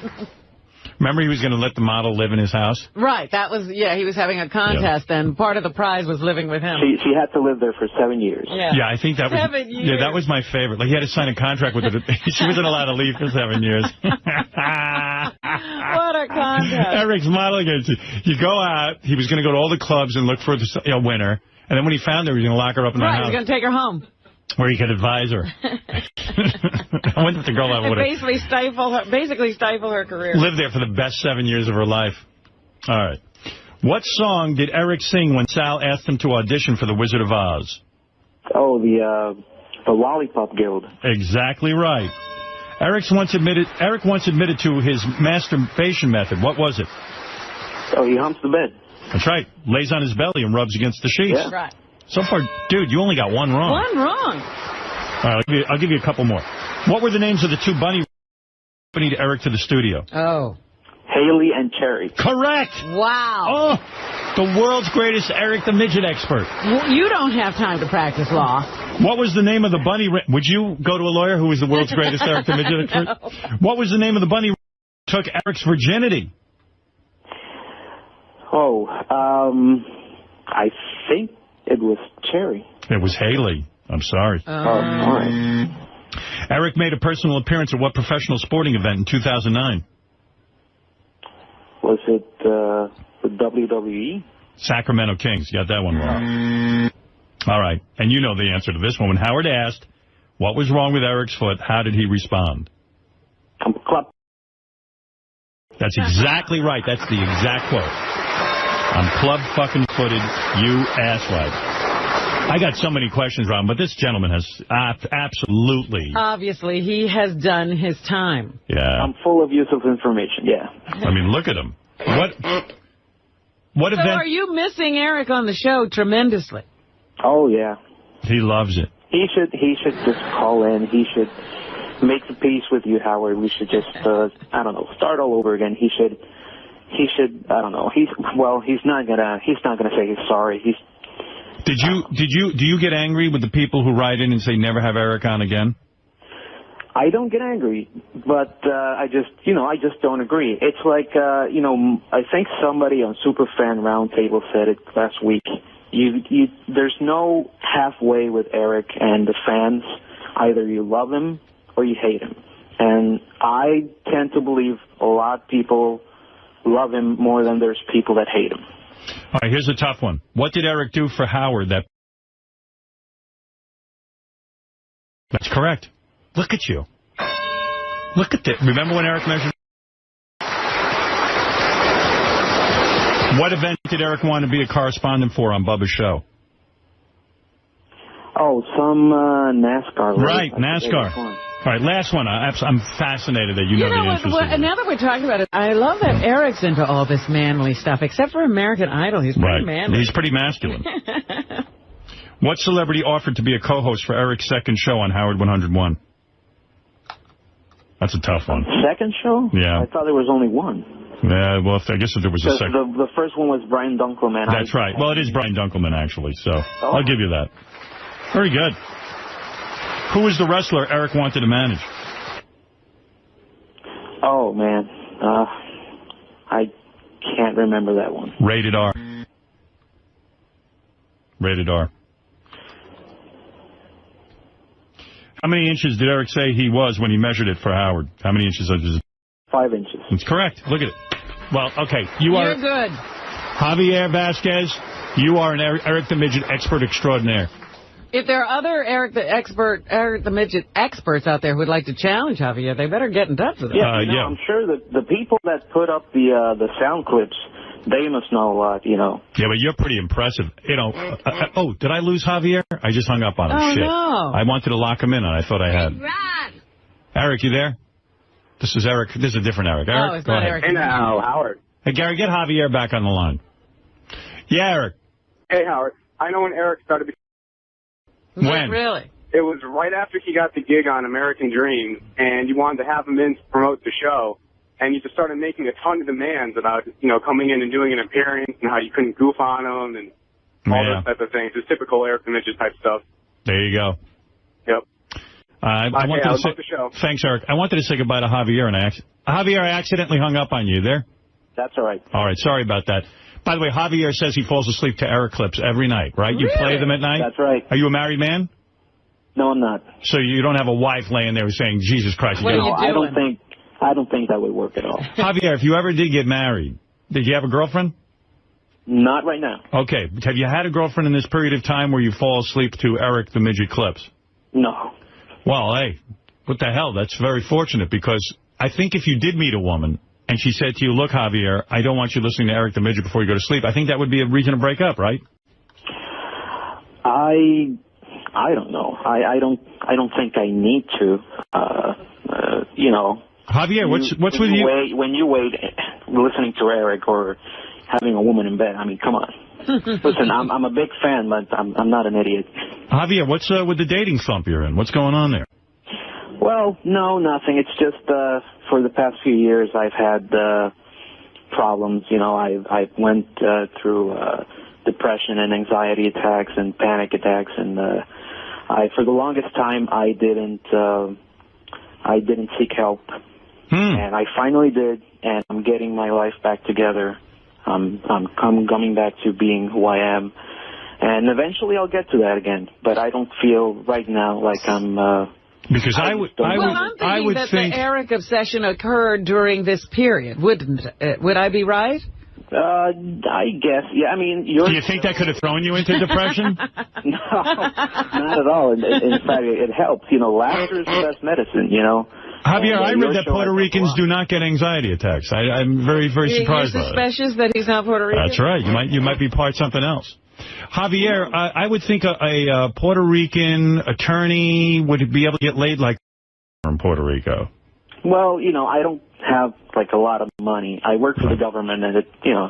Remember he was going to let the model live in his house? Right. That was, he was having a contest, and part of the prize was living with him. She had to live there for 7 years. Yeah, I think that was... 7 years. Yeah, that was my favorite. Like, he had to sign a contract with her. She wasn't allowed to leave for 7 years. What a contest. Eric's Modeling Agency. You go out, he was going to go to all the clubs and look for the winner, and then when he found her, he was going to lock her up in the house. Right, he was going to take her home. Where he could advise her. I wonder if the girl would have... Basically stifle her career. Lived there for the best 7 years of her life. All right. What song did Eric sing when Sal asked him to audition for The Wizard of Oz? Oh, the Lollipop Guild. Exactly right. Eric once admitted to his masturbation method. What was it? Oh, he humps the bed. That's right. Lays on his belly and rubs against the sheets. Yeah. Right. So far, dude, you only got one wrong. One wrong. All right, I'll give you a couple more. What were the names of the two bunny accompanied Eric to the studio? Oh. Haley and Cherry. Correct. Wow. Oh, the world's greatest Eric the Midget expert. You don't have time to practice law. What was the name of the bunny... Would you go to a lawyer who was the world's greatest Eric the Midget expert? No. What was the name of the bunny took Eric's virginity? Oh, I think it was Cherry. It was Haley. I'm sorry. All right. Eric made a personal appearance at what professional sporting event in 2009? Was it the WWE? Sacramento Kings. You got that one wrong. All right. And you know the answer to this one. When Howard asked what was wrong with Eric's foot, how did he respond? Club. That's exactly right. That's the exact quote. I'm club-fucking-footed, you asswipe. I got so many questions, Ron, but this gentleman has absolutely... Obviously, he has done his time. Yeah. I'm full of useful information, yeah. I mean, look at him. What So event... are you missing Eric on the show tremendously? Oh, yeah. He loves it. He should just call in. He should make the peace with you, Howard. We should just, start all over again. He should, I don't know. He's not gonna say he's sorry. Do you get angry with the people who write in and say never have Eric on again? I don't get angry, but I just don't agree. It's like, I think somebody on Superfan Roundtable said it last week. There's no halfway with Eric and the fans. Either you love him or you hate him. And I tend to believe a lot of people love him more than there's people that hate him. All right, here's a tough one. What did Eric do for Howard that... That's correct. Look at you. Look at that. Remember when Eric mentioned... What event did Eric want to be a correspondent for on Bubba's show? Oh, some NASCAR. Right, NASCAR. All right, last one. I'm fascinated that you know the answers. Now that we're talking about it, I love that Eric's into all this manly stuff, except for American Idol. He's pretty manly. He's pretty masculine. What celebrity offered to be a co-host for Eric's second show on Howard 101? That's a tough one. Second show? Yeah. I thought there was only one. Yeah, well, I guess if there was a second. The first one was Brian Dunkelman. That's right. Well, it is Brian Dunkelman, actually, so I'll give you that. Very good. Who was the wrestler Eric wanted to manage? Oh, man. I can't remember that one. Rated R. Rated R. How many inches did Eric say he was when he measured it for Howard? How many inches? 5 inches. It's correct. Look at it. Well, okay. You're good. Javier Vasquez, you are an Eric the Midget expert extraordinaire. If there are other Eric the Midget experts out there who would like to challenge Javier, they better get in touch with him. Yeah, I'm sure that the people that put up the sound clips, they must know a lot, you know. Yeah, but you're pretty impressive. You know, oh, did I lose Javier? I just hung up on him. Oh, Shit. no. I wanted to lock him in, and I thought I had. Eric, you there? This is Eric. This is a different Eric. Eric, it's not Eric. Hey now, Howard. Hey, Gary, get Javier back on the line. Yeah, Eric. Hey, Howard. I know when Eric started. When? Really? It was right after he got the gig on American Dream, and you wanted to have him in to promote the show, and you just started making a ton of demands about, you know, coming in and doing an appearance and how you couldn't goof on him and all those type of things. It's typical Eric the Midget type stuff. There you go. Yep. I wanted to say, the show. Thanks, Eric. I wanted to say goodbye to Javier, and Javier, I accidentally hung up on you. There? That's all right. All right. Sorry about that. By the way, Javier says he falls asleep to Eric clips every night, right? You play them at night? That's right. Are you a married man? No, I'm not. So you don't have a wife laying there saying, Jesus Christ. What are you doing? I don't think that would work at all. Javier, if you ever did get married, did you have a girlfriend? Not right now. Okay. Have you had a girlfriend in this period of time where you fall asleep to Eric the Midget clips? No. Well, hey, what the hell? That's very fortunate, because I think if you did meet a woman and she said to you, look, Javier, I don't want you listening to Eric the Midget before you go to sleep, I think that would be a reason to break up, right? I don't know. I don't think I need to. You know. Javier, what's with you? When you wait listening to Eric or having a woman in bed, I mean, come on. Listen, I'm a big fan, but I'm not an idiot. Javier, what's with the dating slump you're in? What's going on there? Well, no, nothing. It's just for the past few years I've had problems. You know, I went through depression and anxiety attacks and panic attacks, and for the longest time I didn't seek help, and I finally did, and I'm getting my life back together. I'm coming back to being who I am, and eventually I'll get to that again. But I don't feel right now like I'm. Because I'm thinking that the Eric obsession occurred during this period, wouldn't it? Would I be right? I guess. Yeah, I mean, do you think that could have thrown you into depression? No, not at all. In fact, it helps. You know, laughter is the best medicine, you know. Javier, I read that Puerto Ricans do not get anxiety attacks. I'm very, very surprised by that. You're suspicious that he's not Puerto Rican? That's right. You might be part something else. Javier, I would think a Puerto Rican attorney would be able to get laid like from Puerto Rico. Well, you know, I don't have, like, a lot of money. I work for the government, and, you know,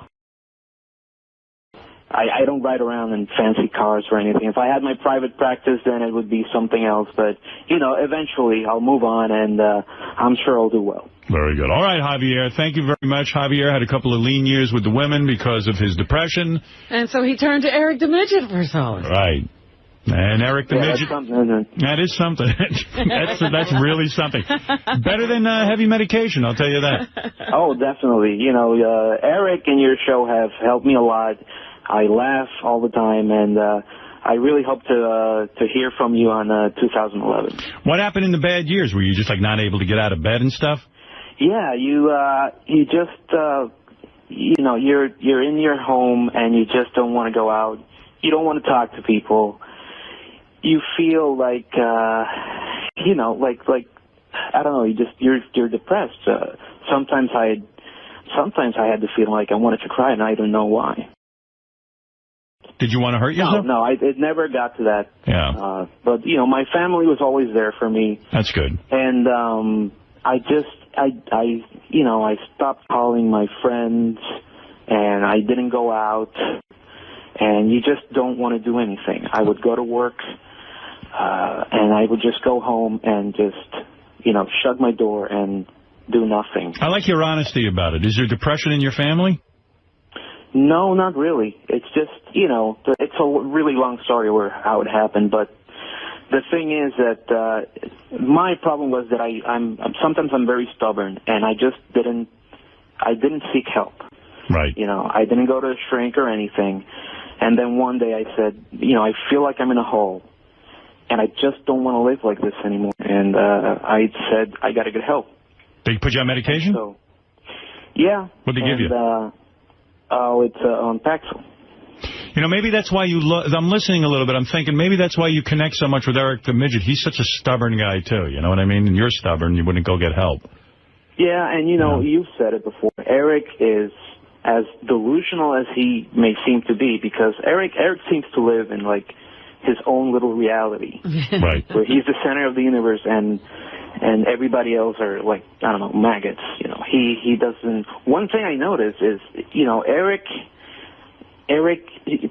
I don't ride around in fancy cars or anything. If I had my private practice, then it would be something else. But, you know, eventually I'll move on, and I'm sure I'll do well. Very good. All right, Javier. Thank you very much. Javier had a couple of lean years with the women because of his depression. And so he turned to Eric the Midget for solace. Right. And Eric the Midget. That is something. That's really something. Better than heavy medication, I'll tell you that. Oh, definitely. You know, Eric and your show have helped me a lot. I laugh all the time, and I really hope to hear from you on 2011. What happened in the bad years? Were you just, like, not able to get out of bed and stuff? Yeah, you just, you know, you're in your home, and you just don't want to go out. You don't want to talk to people. You feel like, you know, like I don't know. You're depressed. Sometimes I had the feeling like I wanted to cry, and I don't know why. Did you want to hurt yourself? No, it never got to that. Yeah. But, you know, my family was always there for me. That's good. And I stopped calling my friends, and I didn't go out, and you just don't want to do anything. I would go to work, and I would just go home and just, you know, shut my door and do nothing. I like your honesty about it. Is there depression in your family? No, not really. It's just, you know, it's a really long story how it happened, but the thing is that my problem was that sometimes I'm very stubborn, and I didn't seek help. Right. You know, I didn't go to a shrink or anything. And then one day I said, you know, I feel like I'm in a hole, and I just don't want to live like this anymore. And I said, I got to get help. They put you on medication? So, yeah. What did they give you? It's Paxil. You know, maybe that's why I'm listening a little bit. I'm thinking maybe that's why you connect so much with Eric the Midget. He's such a stubborn guy, too. You know what I mean? And you're stubborn. You wouldn't go get help. Yeah, and, you know, you've said it before. Eric is as delusional as he may seem to be, because Eric seems to live in, like, his own little reality. Right. Where he's the center of the universe, and everybody else are, like, I don't know, maggots. You know, he doesn't... One thing I notice is, you know, Eric,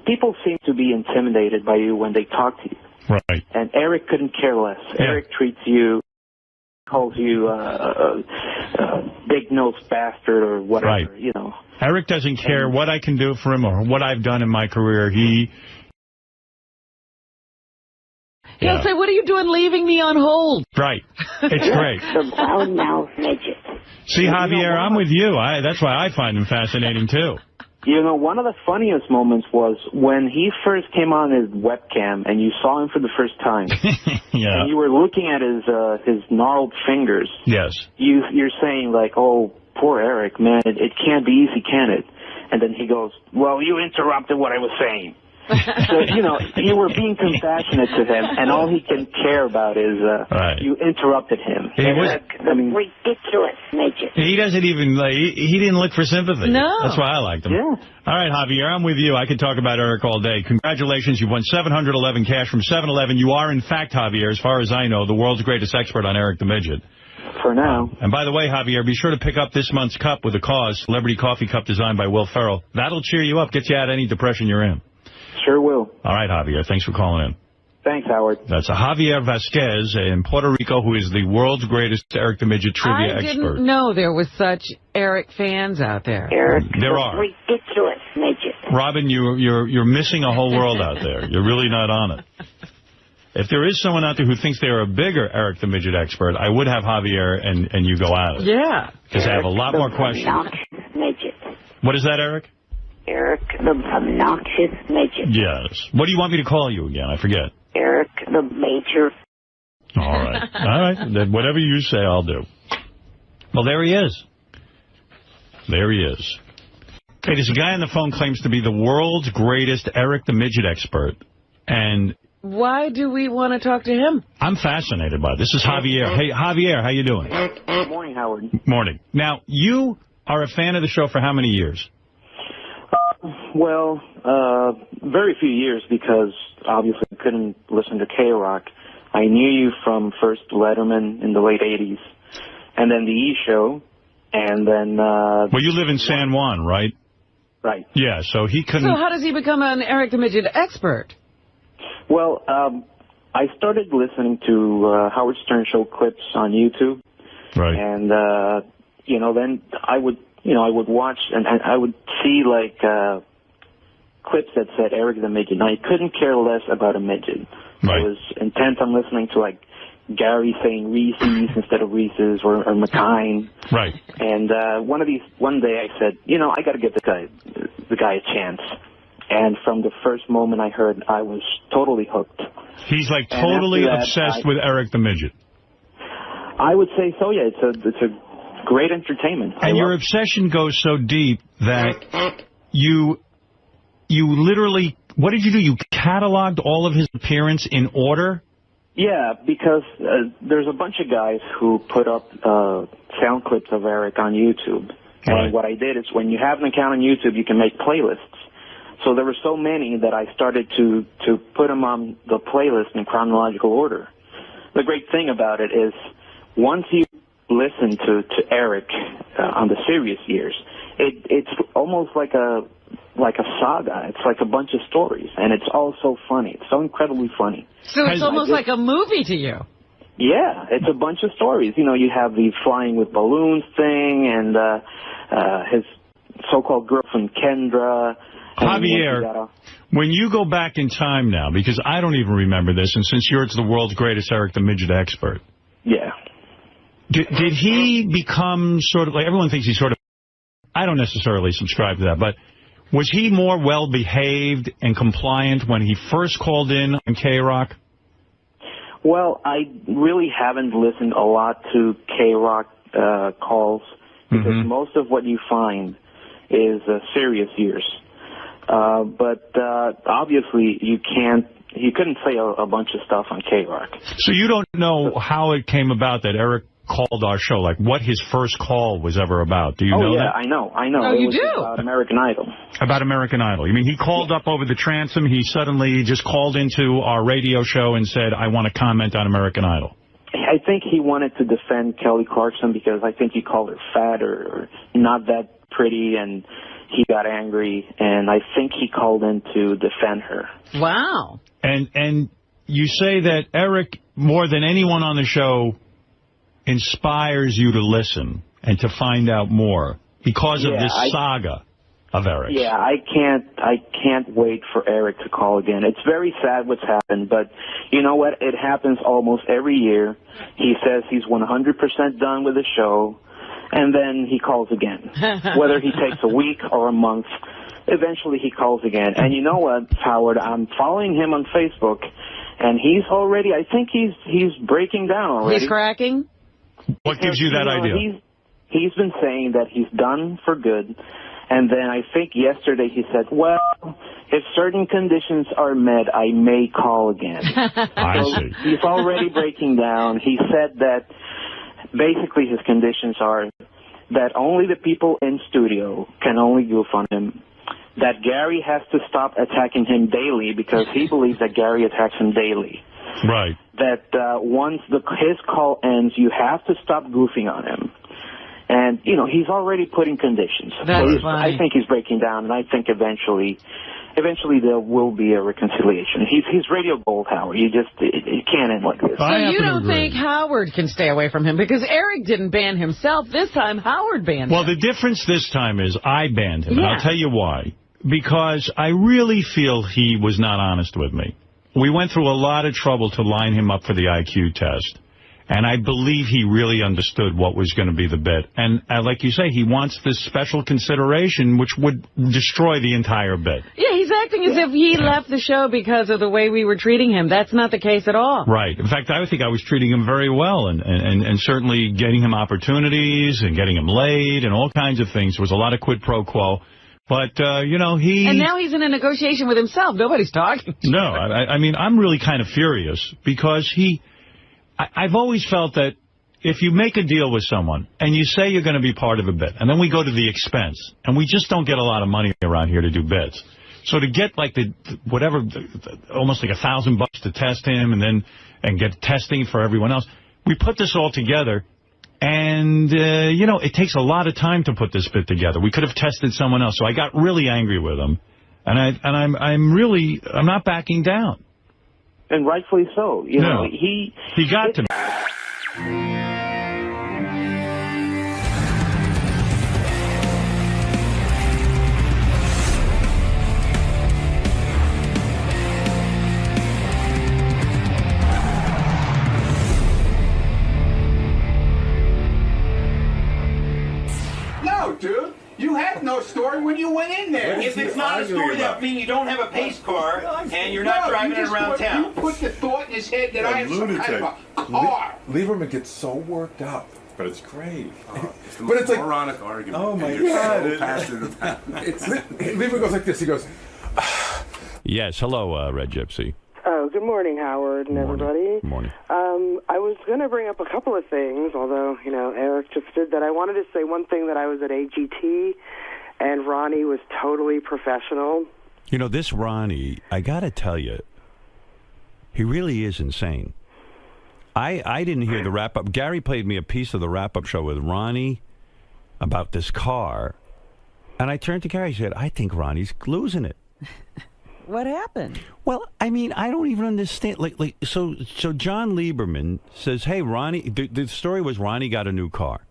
people seem to be intimidated by you when they talk to you. Right. And Eric couldn't care less. Yeah. Eric treats you, calls you big-nosed bastard or whatever, right. You know. Eric doesn't care what I can do for him or what I've done in my career. He'll say, what are you doing leaving me on hold? Right. It's great. The loudmouth midget. See, Javier, I'm with you. That's why I find him fascinating, too. You know, one of the funniest moments was when he first came on his webcam and you saw him for the first time. Yeah. And you were looking at his gnarled fingers. Yes. You're saying, like, oh, poor Eric, man, it can't be easy, can it? And then he goes, well, you interrupted what I was saying. So, you know, you were being compassionate to him, and all he can care about is you interrupted him. Ridiculous midget. He doesn't even, he didn't look for sympathy. No. That's why I liked him. Yeah. All right, Javier, I'm with you. I could talk about Eric all day. Congratulations. You've won $711 cash from 7-Eleven. You are, in fact, Javier, as far as I know, the world's greatest expert on Eric the Midget. For now. And by the way, Javier, be sure to pick up this month's cup with a cause, Celebrity Coffee Cup designed by Will Ferrell. That'll cheer you up, get you out of any depression you're in. Sure will. All right, Javier. Thanks for calling in. Thanks, Howard. That's a Javier Vasquez in Puerto Rico, who is the world's greatest Eric the Midget trivia expert. I didn't know there was such Eric fans out there. Eric, there are. Ridiculous midget. Robin, you're missing a whole world out there. You're really not on it. If there is someone out there who thinks they're a bigger Eric the Midget expert, I would have Javier and you go at it. Yeah. Because I have a lot more questions. Midget. What is that, Eric? Eric the obnoxious midget. Yes. What do you want me to call you again? I forget. Eric the major. All right. All right. Then whatever you say, I'll do. Well, there he is. There he is. Okay, this guy on the phone claims to be the world's greatest Eric the Midget expert. And why do we want to talk to him? I'm fascinated by it. This is Javier. Hey, Javier, how you doing? Good morning, Howard. Morning. Now, you are a fan of the show for how many years? Well, very few years, because obviously I couldn't listen to K-Rock. I knew you from first Letterman in the late 80s, and then the E! Show, and then... well, you live in San Juan, right? Right. Yeah, so he couldn't... So how does he become an Eric the Midget expert? Well, I started listening to Howard Stern Show clips on YouTube. Right. And, you know, then I would watch, and I would see, like, clips that said Eric the Midget. Now, I couldn't care less about a midget. Right. I was intent on listening to, like, Gary saying Reese's instead of Reese's, or McKine. Right. And one day I said, you know, I got to give the guy a chance. And from the first moment I heard, I was totally hooked. He's like totally obsessed with Eric the Midget. I would say so, yeah. It's a great entertainment. And your obsession goes so deep that you literally, what did you do? You cataloged all of his appearance in order? Yeah, because there's a bunch of guys who put up sound clips of Eric on YouTube. Right. And what I did is, when you have an account on YouTube, you can make playlists. So there were so many that I started to put them on the playlist in chronological order. The great thing about it is once you listen to Eric on the serious years, it's almost like a saga. It's like a bunch of stories, and it's all so funny. It's so incredibly funny. So it's almost like a movie to you. Yeah, it's a bunch of stories. You know, you have the flying with balloons thing, and his so-called girlfriend Kendra. Javier, when you go back in time now, because I don't even remember this, and since you're the world's greatest Eric the Midget expert. Yeah. Did he become sort of, like everyone thinks he's sort of, I don't necessarily subscribe to that, but was he more well-behaved and compliant when he first called in on K-Rock? Well, I really haven't listened a lot to K-Rock calls, because most of what you find is serious years. But obviously you couldn't say a bunch of stuff on K-Rock. So you don't know how it came about that Eric called our show, like what his first call was ever about. Do you know that? I know. Oh, you do? About American Idol. About American Idol. You mean he called up over the transom, he suddenly just called into our radio show and said, I want to comment on American Idol? I think he wanted to defend Kelly Clarkson because I think he called her fat or not that pretty, and he got angry, and I think he called in to defend her. Wow. And you say that Eric, more than anyone on the show, inspires you to listen and to find out more because of this saga of Eric. Yeah, I can't wait for Eric to call again. It's very sad what's happened, but you know what? It happens almost every year. He says he's 100% done with the show, and then he calls again. Whether he takes a week or a month, eventually he calls again. And you know what, Howard? I'm following him on Facebook, and he's already, I think he's breaking down already. He's cracking? What gives you that idea? He's been saying that he's done for good. And then I think yesterday he said, well, if certain conditions are met, I may call again. I see. He's already breaking down. He said that basically his conditions are that only the people in studio can only goof on him, that Gary has to stop attacking him daily because he believes that Gary attacks him daily. Right. That once his call ends, you have to stop goofing on him. And, you know, he's already putting conditions. That's so funny. I think he's breaking down, and I think eventually there will be a reconciliation. He's radio gold, Howard. It can't end like this. So you don't think Howard can stay away from him? Because Eric didn't ban himself. This time, Howard banned him. Well, the difference this time is I banned him, Yeah. and I'll tell you why. Because I really feel he was not honest with me. We went through a lot of trouble to line him up for the IQ test. And I believe he really understood what was going to be the bit. And like you say, he wants this special consideration, which would destroy the entire bit. Yeah, he's acting as if he left the show because of the way we were treating him. That's not the case at all. Right. In fact, I think I was treating him very well and certainly getting him opportunities and getting him laid and all kinds of things. There was a lot of quid pro quo. But, you know, And now he's in a negotiation with himself. Nobody's talking to him. No, I mean, I'm really kind of furious because I've always felt that if you make a deal with someone and you say you're going to be part of a bit, and then we go to the expense, and we just don't get a lot of money around here to do bits. So to get like almost like $1,000 to test him and get testing for everyone else, we put this all together. And, you know, it takes a lot of time to put this bit together. We could have tested someone else. So I got really angry with him. And I'm not backing down. And rightfully so. You know, he got to me. No, dude. You had no story when you went in there. If it's not a story, that means you don't have a pace car and you're not driving it around town. You put the thought in his head that I have some kind of a car. Lieberman gets so worked up, but it's great. It's the most moronic argument. Oh my God! so passionate about it. Lieberman goes like this. He goes. Yes. Hello, Red Gypsy. Oh, good morning, Howard and everybody. Good morning. I was going to bring up a couple of things, although, you know, Eric just did that. I wanted to say one thing, that I was at AGT, and Ronnie was totally professional. You know, this Ronnie, I got to tell you, he really is insane. I didn't hear the wrap-up. Gary played me a piece of the wrap-up show with Ronnie about this car. And I turned to Gary and said, I think Ronnie's losing it. What happened? Well, I mean, I don't even understand. So John Lieberman says, hey, Ronnie, the story was Ronnie got a new car.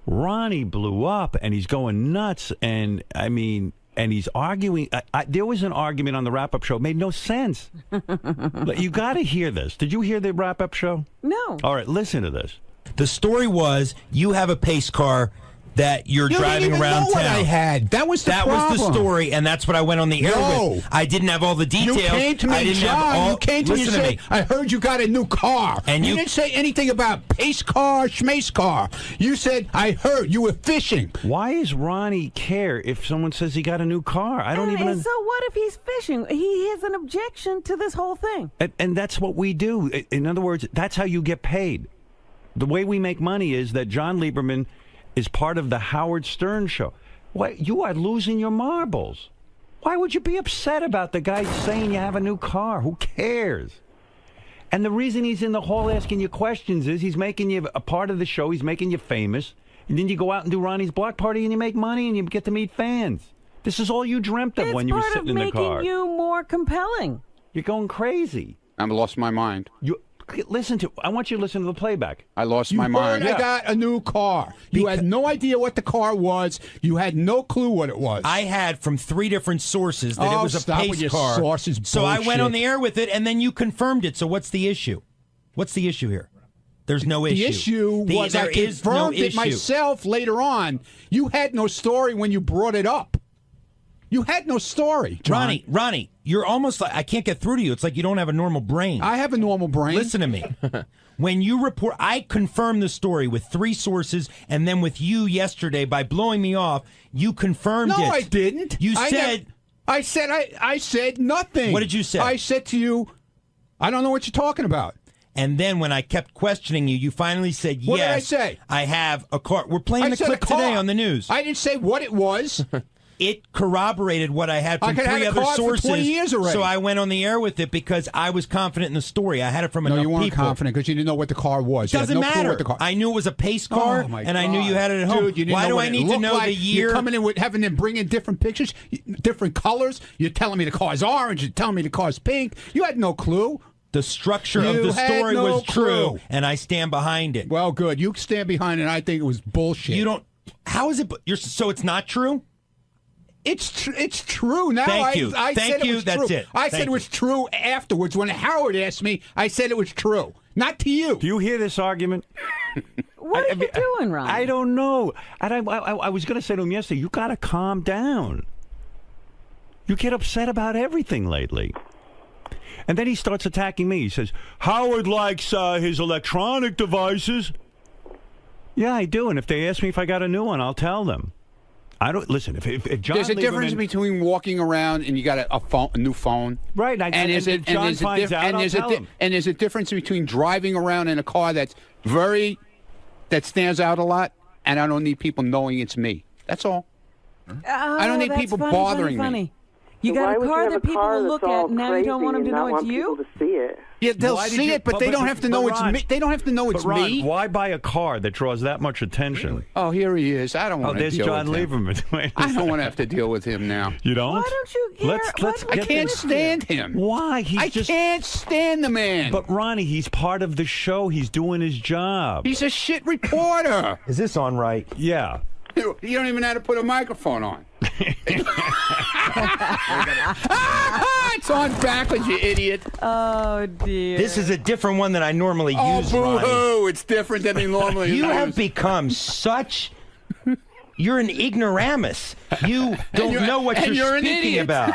Ronnie blew up, and he's going nuts, and, I mean, and he's arguing. There was an argument on the wrap-up show. It made no sense. You got to hear this. Did you hear the wrap-up show? No. All right, listen to this. The story was you have a pace car that you're driving around town. What I had. That was the problem. That was the story, and that's what I went on the air with. I didn't have all the details. You came to me, John. You came to me and said, I heard you got a new car. And you didn't say anything about pace car, schmace car. You said, I heard you were fishing. Why does Ronnie care if someone says he got a new car? I don't even... So what if he's fishing? He has an objection to this whole thing. And that's what we do. In other words, that's how you get paid. The way we make money is that John Lieberman is part of the Howard Stern show. What, you are losing your marbles. Why would you be upset about the guy saying you have a new car? Who cares? And the reason he's in the hall asking you questions is he's making you a part of the show. He's making you famous. And then you go out and do Ronnie's block party and you make money and you get to meet fans. This is all you dreamt of when you were sitting in the car. It's part of making you more compelling. You're going crazy. I lost my mind. I want you to listen to the playback. I lost my mind. I got a new car. You had no idea what the car was. You had no clue what it was. I had from 3 different sources that it was a pace car. Sources, so I went on the air with it, and then you confirmed it. So what's the issue? What's the issue here? There's no issue. The issue was I confirmed it myself later on. You had no story when you brought it up. You had no story, John. Ronnie, you're almost like, I can't get through to you. It's like you don't have a normal brain. I have a normal brain. Listen to me. When you report, I confirmed the story with 3 sources, and then with you yesterday by blowing me off, you confirmed it. No, I didn't. You said... I said nothing. What did you say? I said to you, I don't know what you're talking about. And then when I kept questioning you, you finally said, yes. What did I say? I have a car. We're playing the clip today on the news. I didn't say what it was. It corroborated what I had from 3 other sources. For 20 years already. So I went on the air with it because I was confident in the story. I had it from enough people. No, you weren't confident because you didn't know what the car was. Doesn't matter. I knew it was a pace car, and I knew you had it at home. Dude, why do I need to know the year? You're coming in with having them bring in different pictures, different colors. You're telling me the car's orange. You're telling me the car's pink. You had no clue. The structure of the story was true, and I stand behind it. Well, good. You stand behind it. I think it was bullshit. You don't. How is it? So it's not true? It's true now. Thank you. I Thank said you. It was That's true. it. I said it was true afterwards. When Howard asked me, I said it was true. Not to you. Do you hear this argument? What are you doing, Ron? I don't know. And I was going to say to him yesterday, you got to calm down. You get upset about everything lately. And then he starts attacking me. He says, Howard likes his electronic devices. Yeah, I do. And if they ask me if I got a new one, I'll tell them. I don't listen. If John there's a difference between walking around and you got a new phone, right? And if John finds out, I'll tell him. And there's a difference between driving around in a car that stands out a lot, and I don't need people knowing it's me. That's all. I don't need people bothering me. You got a car that people will look at, and now you don't want them to know it's you? To see it. Yeah, they'll see it, but they don't have to know it's me. They don't have to know it's me. Why buy a car that draws that much attention? Really? Oh, here he is. I don't want to deal John with him. Lieberman. I don't want to have to deal with him now. You don't? Why don't you care? Let's I can't stand him. Why? I can't stand the man. But Ronnie, he's part of the show. He's doing his job. He's a shit reporter. Is this on right? Yeah. You don't even know how to put a microphone on. It's on backwards, you idiot. Oh, dear. This is a different one than I normally use, Ronnie. Boo-hoo. It's different than he normally uses. You have become such... You're an ignoramus. You don't know what you're speaking about.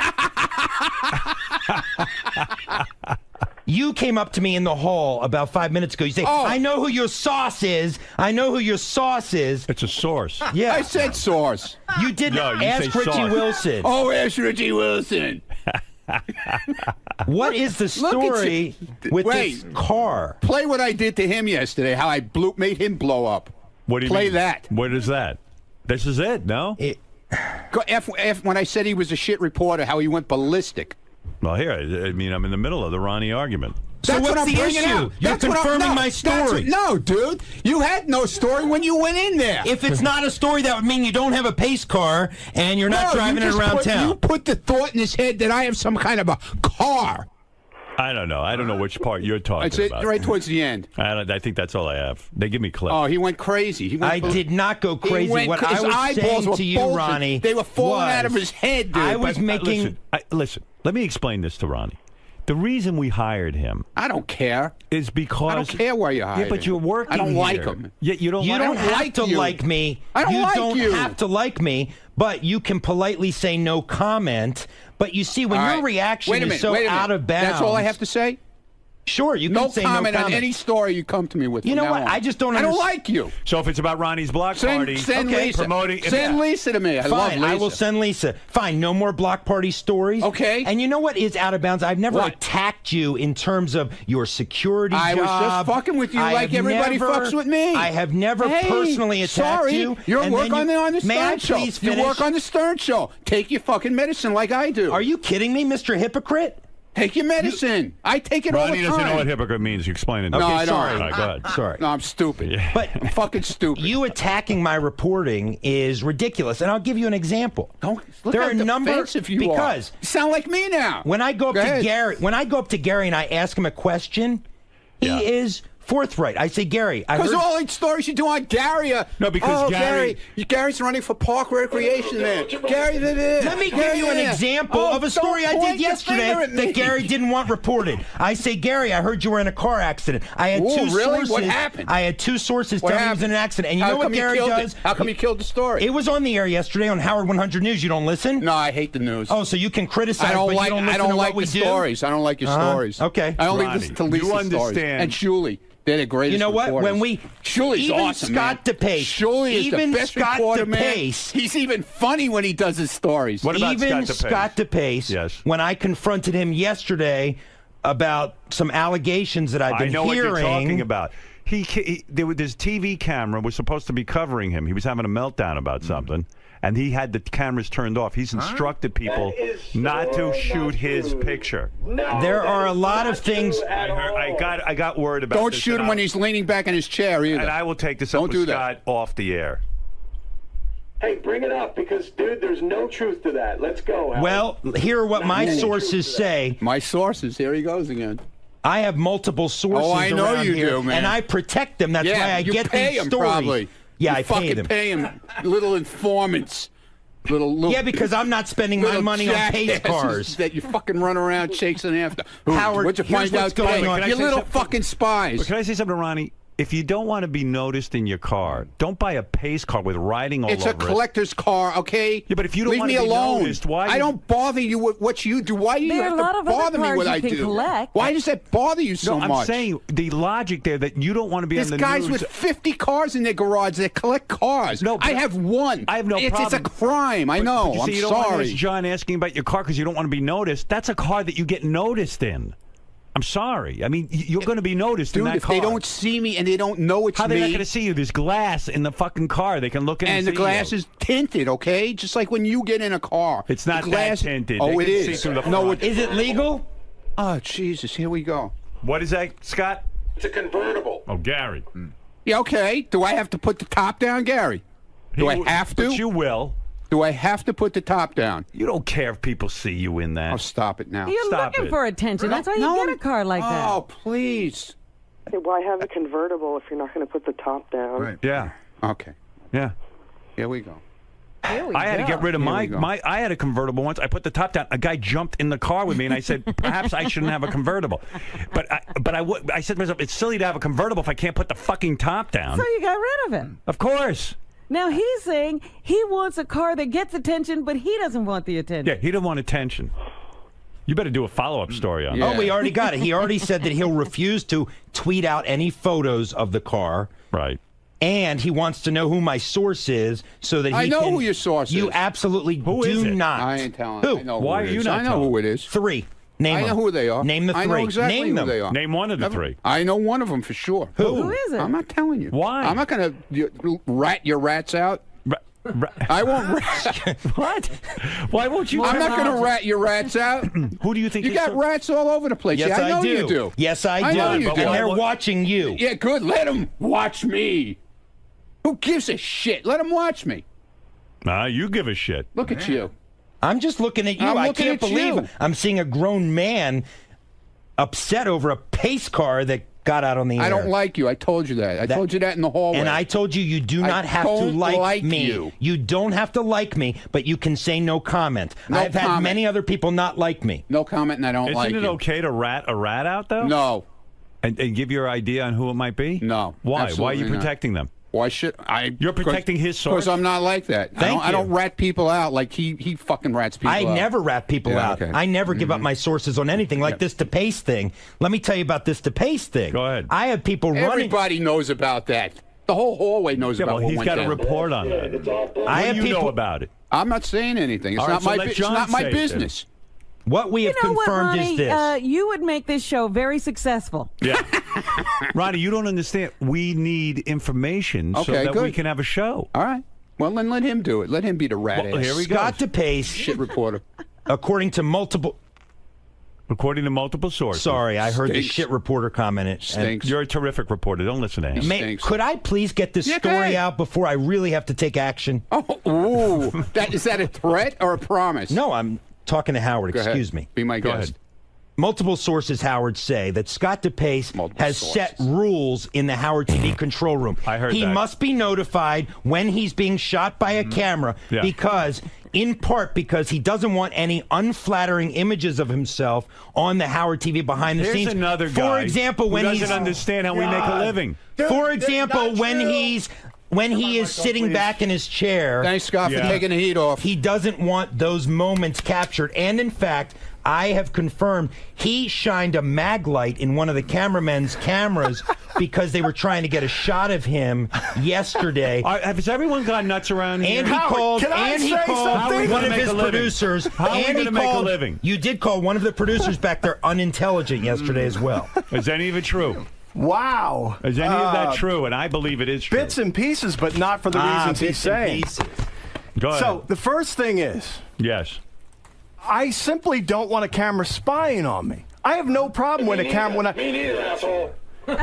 You came up to me in the hall about 5 minutes ago. You say, I know who your sauce is. I know who your sauce is. It's a source. Yeah. I said sauce. You didn't ask Richie Wilson. Oh, ask Richie Wilson. What is the story with this car? Play what I did to him yesterday, how I made him blow up. What do you Play mean? that. What is that? This is it, no? When I said he was a shit reporter, how he went ballistic. Well, here, I mean, I'm in the middle of the Ronnie argument. So what's the issue? You're confirming my story. No, dude. You had no story when you went in there. If it's not a story, that would mean you don't have a pace car and you're not driving it around town. You put the thought in his head that I have some kind of a car. I don't know. I don't know which part you're talking It's about. right towards the end. I think that's all I have. They give me clips. Oh, he went crazy. I did not go crazy. What I was saying to you, Ronnie, they were falling out of his head, dude. I was making... Listen, let me explain this to Ronnie. The reason we hired him, I don't care, is because I don't care why you hired him. Yeah, but you're working. I don't here. like him. Yeah, you don't. You don't have to you. like me. I don't like you. you. Don't have to like me, but you can politely say no comment. But you see, when your reaction is so out of bounds, that's all I have to say. Sure, you can say no comment on any story you come to me with. You know what? I just don't. I don't like you. So if it's about Ronnie's block party, send Lisa. promoting, send Lisa to me. I love Lisa. I will send Lisa. Fine, no more block party stories. Okay. And you know what is out of bounds? I've never attacked you in terms of your security I job. was just fucking with you like everybody fucks with me. I have never personally attacked you. You work on the Stern Show. Please finish? You work on the Stern Show. Take your fucking medicine like I do. Are you kidding me, Mr. Hypocrite? Take your medicine. I take it all the time. Ronnie doesn't know what hypocrite means. You explain it. No, I don't. Sorry. All right, go ahead. Sorry. No, I'm stupid. Yeah. But I'm fucking stupid. You attacking my reporting is ridiculous, and I'll give you an example. Don't look there how are a number defensive you because you sound like me now. When I go up to Gary, and I ask him a question, he is forthright. I say, Gary, because all the stories you do on Gary no, because Gary's running for park recreation there. Gary, let me give you an example of a story I did yesterday that Gary didn't want reported. I say, Gary, I heard you were in a car accident. I had two sources. What happened? I had two sources telling me he was in an accident. And you know what Gary does? How come you killed the story? It was on the air yesterday on Howard 100 News. You don't listen? No, I hate the news. Oh, so you can criticize, but you don't listen I don't to like what we the do? stories. I don't like your stories. Okay. I only listen to Lisa's stories. And Julie. They're the greatest. You know what? Reporters. When we Julie's even awesome, Scott DePace, Julie is even the best Scott reporter, DePace, man. He's even funny when he does his stories. What about even Scott DePace? Yes. When I confronted him yesterday about some allegations that I've been hearing. I know what you're talking about. This TV camera was supposed to be covering him. He was having a meltdown about something. And he had the cameras turned off. He's instructed people not to shoot his picture. There are a lot of things. I got word about. Don't shoot him when he's leaning back in his chair either. And I will take this up with Scott off the air. Hey, bring it up because, dude, there's no truth to that. Let's go. Howard. Well, here are what my sources say. My sources. Here he goes again. I have multiple sources. Oh, I know around you here, do, man. and I protect them. That's why I get these stories. Probably. Yeah, you I pay them. Pay him. Little informants. Little, yeah, because I'm not spending my money on pace cars. That you fucking run around chasing after. Howard, what'd you find out going on? You little fucking spies. But can I say something to Ronnie? If you don't want to be noticed in your car, don't buy a pace car with writing all over it. It's a collector's car, okay? Yeah, but if you don't Leave want me to be alone. noticed, why? I don't bother you with what you do. Why do you have to bother me what I do? Collect. Why does that bother you so much? I'm saying the logic there that you don't want to be on the news. There's guys with 50 cars in their garage that collect cars. No, I have one. I have no problem. It's a crime. I know. You I'm don't sorry. Want John asking about your car because you don't want to be noticed. That's a car that you get noticed in. I'm sorry. I mean, you're going to be noticed in that car. Dude, if they don't see me and they don't know it's me... How are they not going to see you? There's glass in the fucking car. They can look in and see the glass is tinted, okay? Just like when you get in a car. It's not that tinted. Oh, it is. See through the front. No, is it legal? Oh, Jesus. Here we go. What is that, Scott? It's a convertible. Oh, Gary. Yeah, okay. Do I have to put the top down, Gary? Do I have to? But you will. Do I have to put the top down? You don't care if people see you in that. Oh, stop it now. You're looking for attention. That's why you get a car like that. Oh, please. Hey, why have a convertible if you're not going to put the top down? Right. Yeah. Okay. Yeah. Here we go. I had to get rid of my. I had a convertible once. I put the top down. A guy jumped in the car with me, and I said, perhaps I shouldn't have a convertible. But I said to myself, it's silly to have a convertible if I can't put the fucking top down. So you got rid of it. Of course. Now he's saying he wants a car that gets attention, but he doesn't want the attention. Yeah, he doesn't want attention. You better do a follow-up story on that. Oh, we already got it. He already said that he'll refuse to tweet out any photos of the car. Right. And he wants to know who my source is so that he I know who your source is. You absolutely do not. I ain't telling. Who? I know Why who are you is. not I know telling? who it is. 3. Name I know them. who they are. Name the 3. I know exactly Name who them. they are. Name one of the 3. I know one of them for sure. Who is it? I'm not telling you. Why? I'm not going to rat your rats out. I won't rat. What? Why won't you? I'm not going to rat your rats out. Who do you think you got rats all over the place? Yes, yeah, I know do. you do. Yes, I do. know you do. And they're watching you. Yeah, good. Let them watch me. Who gives a shit? Let them watch me. You give a shit. Look at you. I'm just looking at you. I'm I looking can't at believe you. I'm seeing a grown man upset over a pace car that got out on the air. I don't like you. I told you that. I told you that in the hallway. And I told you you do not have to don't like me. you. You don't have to like me, but you can say no comment. No I've had comment. many other people not like me. No comment, and I don't like you. Isn't it okay to rat a rat out, though? No. And give your idea on who it might be? No. Why? Why are absolutely you not. protecting them? Why should I? You're protecting his source? Because I'm not like that. I don't rat people out like he fucking rats people out. I never rat people out. Okay. I never give up my sources on anything like this DePace thing. Let me tell you about this DePace thing. Go ahead. I have people running. Everybody knows about that. The whole hallway knows about what he's went got down. a report on that. I What have do you people know about it? I'm not saying anything. It's All not right, so my. let It's John not my say it, business. What we have You know what, confirmed Ronnie? is this. You would make this show very successful. Yeah. Ronnie, you don't understand. We need information so Okay, that good. we can have a show. All right. Well, then let him do it. Let him be the rat Well, ass. here we Scott go. DePace, Shit reporter. according to multiple. According to multiple sources. Sorry, I heard the Stinks. shit reporter comment. Stinks. You're a terrific reporter. Don't listen to him. Stinks. Could I please get this Yeah, go story ahead. out before I really have to take action? Oh, ooh. Is that a threat or a promise? No, I'm talking to Howard. Go ahead. Excuse me. Be my Go guest. ahead. Multiple sources, Howard, say that Scott DePace Multiple has sources. set rules in the Howard TV control room. I heard he that. must be notified when he's being shot by a camera Yeah. because, in part, because he doesn't want any unflattering images of himself on the Howard TV behind the There's scenes. another For guy example, who when doesn't he's understand how we make a living. For example, when he is sitting back in his chair. Thanks, Scott, for taking the heat off. He doesn't want those moments captured. And in fact, I have confirmed he shined a mag light in one of the cameramen's cameras because they were trying to get a shot of him yesterday. Has everyone gone nuts around here? And he called. Can I And he say called something? one of his producers. How are we and going he to make a called- living? You did call one of the producers back there unintelligent yesterday as well. Is any of it true? Wow. Is any of that true? And I believe it is true. Bits and pieces, but not for the reasons he's bits and saying. pieces. Go ahead. So the first thing is, yes. I simply don't want a camera spying on me. I have no problem with a camera when I. Me neither, asshole. Well,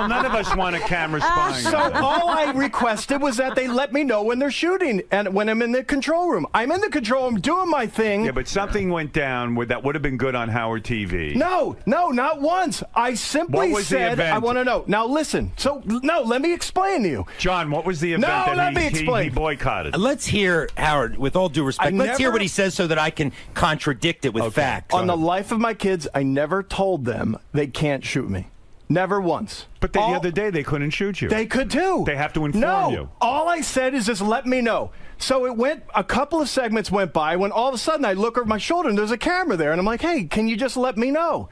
none of us want a camera spying. So all I requested was that they let me know when they're shooting and when I'm in the control room. I'm in the control room doing my thing. Yeah, but something went down that would have been good on Howard TV. No, not once. I simply What was the said event? I want to know. Now listen. So no, let me explain to you. John, what was the event No, that let me he explain. boycotted? Let's hear, Howard, with all due respect, let's hear never- what he says so that I can contradict it with facts. On the life of my kids, I never told them they can't shoot me. Never once. But the other day they couldn't shoot you. They could too. They have to inform no, you. all I said is just let me know. So it went, a couple of segments went by when all of a sudden I look over my shoulder and there's a camera there and I'm like, hey, can you just let me know?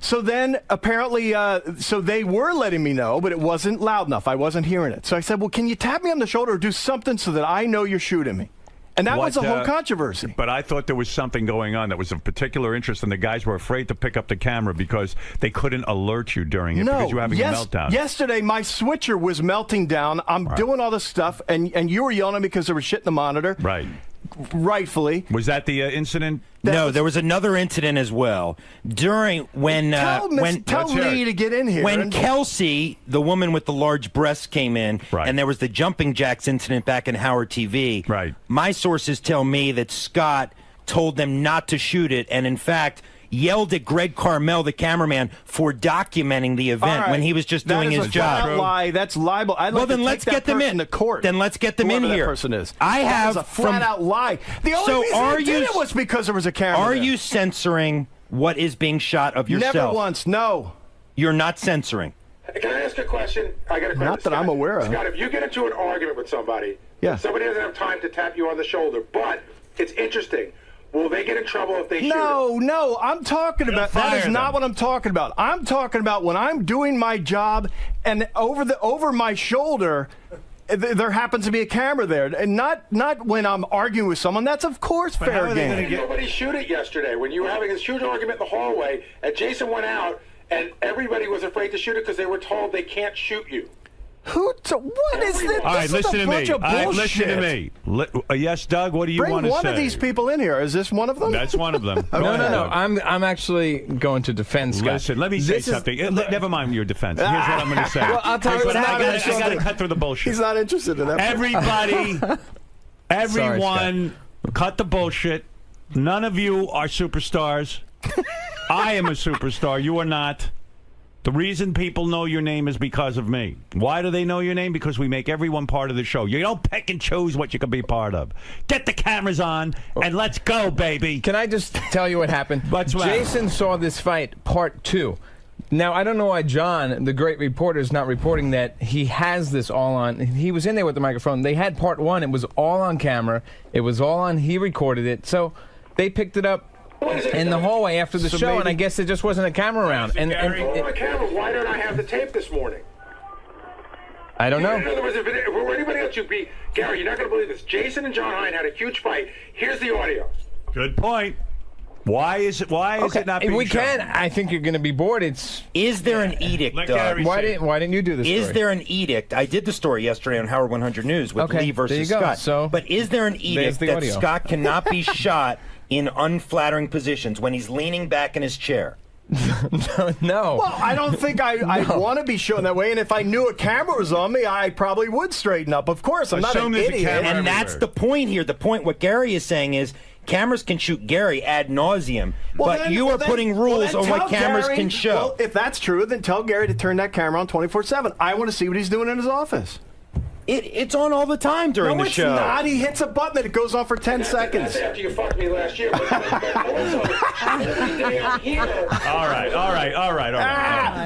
So then apparently, so they were letting me know, but it wasn't loud enough. I wasn't hearing it. So I said, well, can you tap me on the shoulder or do something so that I know you're shooting me? And that was the whole controversy. But I thought there was something going on that was of particular interest, and the guys were afraid to pick up the camera because they couldn't alert you during it because you were having a meltdown. Yesterday, my switcher was melting down. I'm doing all this stuff, and you were yelling at me because there was shit in the monitor. Right. Rightfully. Was that the incident? No, there was another incident as well. During when Tell Lee to get in here. When Kelsey, the woman with the large breasts, came in, and there was the jumping jacks incident back in Howard TV. Right. My sources tell me that Scott told them not to shoot it, and in fact yelled at Greg Carmel, the cameraman, for documenting the event All right. when he was just doing his That is a job. flat lie. That's libel. I'd Well, like then to let's take get that them person in. to court. Then let's get them in Whoever here. That person is. I That have is a flat out lie. The only So reason I did it was because there was a camera. Are there. you censoring what is being shot of yourself? Never once. No. You're not censoring. Can I ask a question? I got a question. Not that I'm aware of. Scott, if you get into an argument with somebody, somebody doesn't have time to tap you on the shoulder, but it's interesting. Will they get in trouble if they shoot it? No, I'm talking about that is not what I'm talking about. I'm talking about when I'm doing my job and over my shoulder there happens to be a camera there, and not when I'm arguing with someone. That's of course fair game. Nobody shoot it yesterday when you were having this huge argument in the hallway, and Jason went out, and everybody was afraid to shoot it because they were told they can't shoot you. What is this? All right, This is listen a to me. bunch of All right, listen to bullshit. me. Yes, Doug, what do you Bring want to say? one of these people in here. Is this one of them? That's one of them. No. I'm actually going to defend Scott. Listen, let me say something. Never mind your defense. Here's what I'm going to say. Well, I'll tell you what I got to cut through the bullshit. He's not interested in that. Everybody, everyone, cut the bullshit. None of you are superstars. I am a superstar. You are not. The reason people know your name is because of me. Why do they know your name? Because we make everyone part of the show. You don't pick and choose what you can be part of. Get the cameras on and let's go, baby. Can I just tell you what happened? Jason saw this fight, part 2. Now, I don't know why John, the great reporter, is not reporting that he has this all on. He was in there with the microphone. They had part 1. It was all on camera. It was all on. He recorded it. So they picked it up in the hallway after the show, and I guess there just wasn't a camera around. Why don't I have the tape this morning? I don't know. In other words, if it were anybody else, you'd be Gary. You're not going to believe this. Jason and John Hine had a huge fight. Here's the audio. Good point. Why is it not being we shown? can. I think you're going to be bored. Is there an edict, Doug? Why didn't you do this? Is there an edict? I did the story yesterday on Howard 100 News with Lee versus there you go. Scott. So, but is there an edict that Scott cannot be shot in unflattering positions when he's leaning back in his chair? No. Well, I don't think I want to be shown that way. And if I knew a camera was on me, I probably would straighten up. Of course, I'm not an idiot. And that's the point here. The point, what Gary is saying is, cameras can shoot Gary ad nauseum, but you are putting rules on what cameras can show. Well, if that's true, then tell Gary to turn that camera on 24/7. I want to see what he's doing in his office. It's on all the time during the show. No, it's not. He hits a button and it goes on for 10 seconds. That's after you fucked me last year. But also, every day I'm here. All right.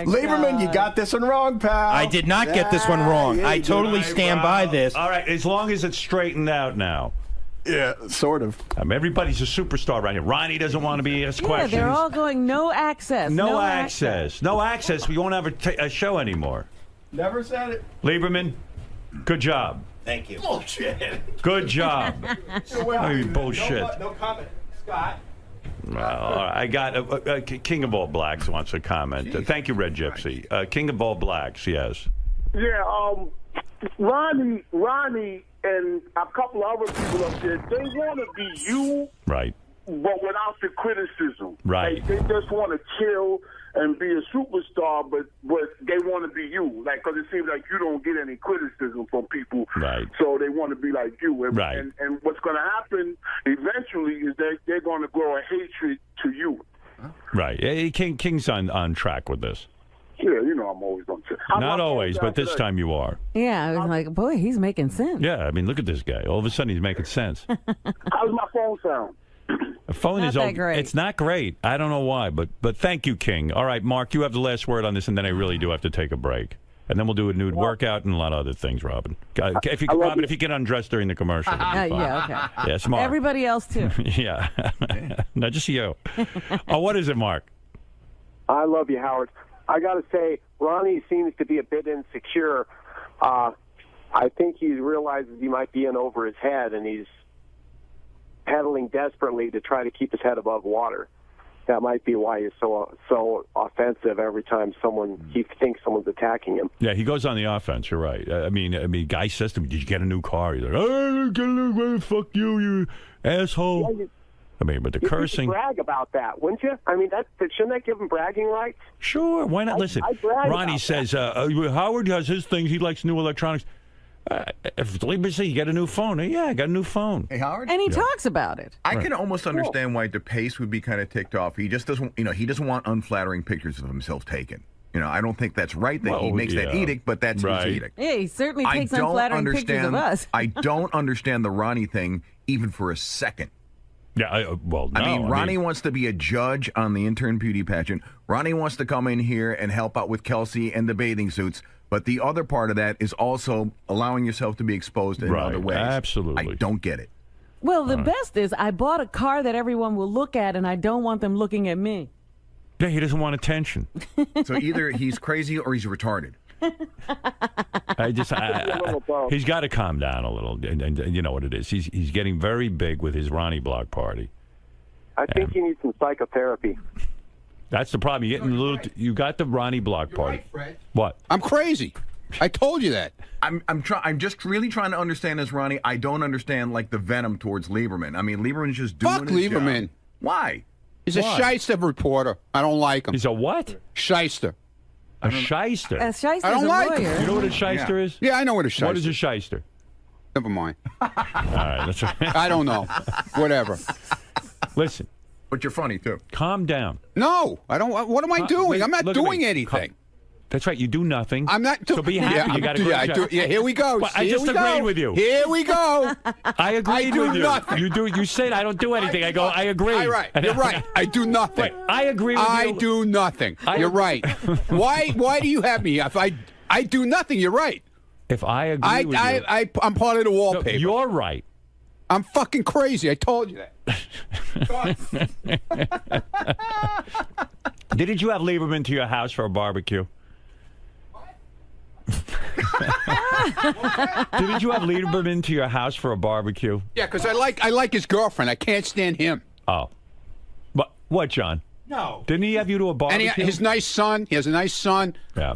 Lieberman, you got this one wrong, pal. I did not get this one wrong. I totally stand by this. All right, as long as it's straightened out now. Yeah, sort of. Everybody's a superstar right here. Ronnie doesn't want to be asked questions. They're all going no access. No access. No access. We won't have a show anymore. Never said it. Lieberman, good job. Thank you. Bullshit. Good job. Bullshit. No comment. Scott. Well, all right. I got King of All Blacks wants a comment. Thank you, Red Gypsy. King of All Blacks, yes. Yeah, Ronnie and a couple of other people up there, they want to be you, right? But without the criticism, right? They just want to chill and be a superstar, but they want to be you, like, because it seems like you don't get any criticism from people, right? So they want to be like you, and, right? And what's going to happen eventually is that they're going to grow a hatred to you, right? King's on track with this. Yeah, you know I'm always on track. Not always, but this time you are. Yeah, I was like, boy, he's making sense. Yeah, I mean, look at this guy. All of a sudden, he's making sense. How's my phone sound? The phone is that great. It's not great. I don't know why, but thank you, King. All right, Mark, you have the last word on this, and then I really do have to take a break. And then we'll do a nude workout and a lot of other things, Robin. If you get undressed during the commercial. Yeah, okay. Yeah, smart. Everybody else, too. Yeah. Not just you. What is it, Mark? I love you, Howard. I got to say, Ronnie seems to be a bit insecure. I think he realizes he might be in over his head, and he's pedaling desperately to try to keep his head above water. That might be why he's so offensive every time he thinks someone's attacking him. Yeah, he goes on the offense. You're right. I mean, guy says to me, "Did you get a new car?" He's like, "Oh, get a new car. Fuck you, you asshole." Yeah, I mean, but the cursing. You brag about that, wouldn't you? I mean, shouldn't that give him bragging rights? Sure. Why not? Listen, Ronnie says Howard has his things. He likes new electronics. If Lieberman says you get a new phone, yeah, I got a new phone. Hey, Howard. And he talks about it. I can almost understand why DePace would be kind of ticked off. He just doesn't, he doesn't want unflattering pictures of himself taken. I don't think that's right that he makes that edict, but that's his edict. Yeah, he certainly takes unflattering pictures of us. I don't understand the Ronnie thing even for a second. Yeah, no. I mean, Ronnie wants to be a judge on the intern beauty pageant. Ronnie wants to come in here and help out with Kelsey and the bathing suits. But the other part of that is also allowing yourself to be exposed in other ways. Absolutely. I don't get it. Well, the best is I bought a car that everyone will look at, and I don't want them looking at me. Yeah, he doesn't want attention. So either he's crazy or he's retarded. He's got to calm down a little, and you know what it is. He's getting very big with his Ronnie Block party. I think he needs some psychotherapy. That's the problem. You're getting you got the Ronnie Block party. Right, Fred. What? I'm crazy. I told you that. I'm just really trying to understand this, Ronnie. I don't understand like the venom towards Lieberman. I mean, Lieberman's just doing Fuck his Lieberman. job. Why? He's a shyster reporter. I don't like him. He's a what? Shyster. A shyster. A shyster's I don't a like lawyer. him. You know what a shyster is? Yeah, I know what a shyster. What is a shyster? Never mind. All right, that's right. I don't know. Whatever. Listen. But you're funny too. Calm down. No, I don't. What am I doing? I'm not Look at doing me. anything. That's right. You do nothing. I'm not. So be happy. Yeah, you got to yeah, I do. Yeah, here we go. Well, I Here just we agreed go. with you. Here we go. I agreed do with you. nothing. You do. You said I don't do anything. I go. I agree. All right. You're right. I do nothing. Wait, I agree with you. I do nothing. You're right. Why do you have me? If I do nothing, you're right. If I agree with you, I'm part of the wallpaper. No, you're right. I'm fucking crazy. I told you that. Didn't you have Lieberman to your house for a barbecue? Didn't you have Lieberman to your house for a barbecue? Yeah, because I like his girlfriend. I can't stand him. Oh. What, John? No. Didn't he have you to a barbecue? And his nice son. He has a nice son. Yeah.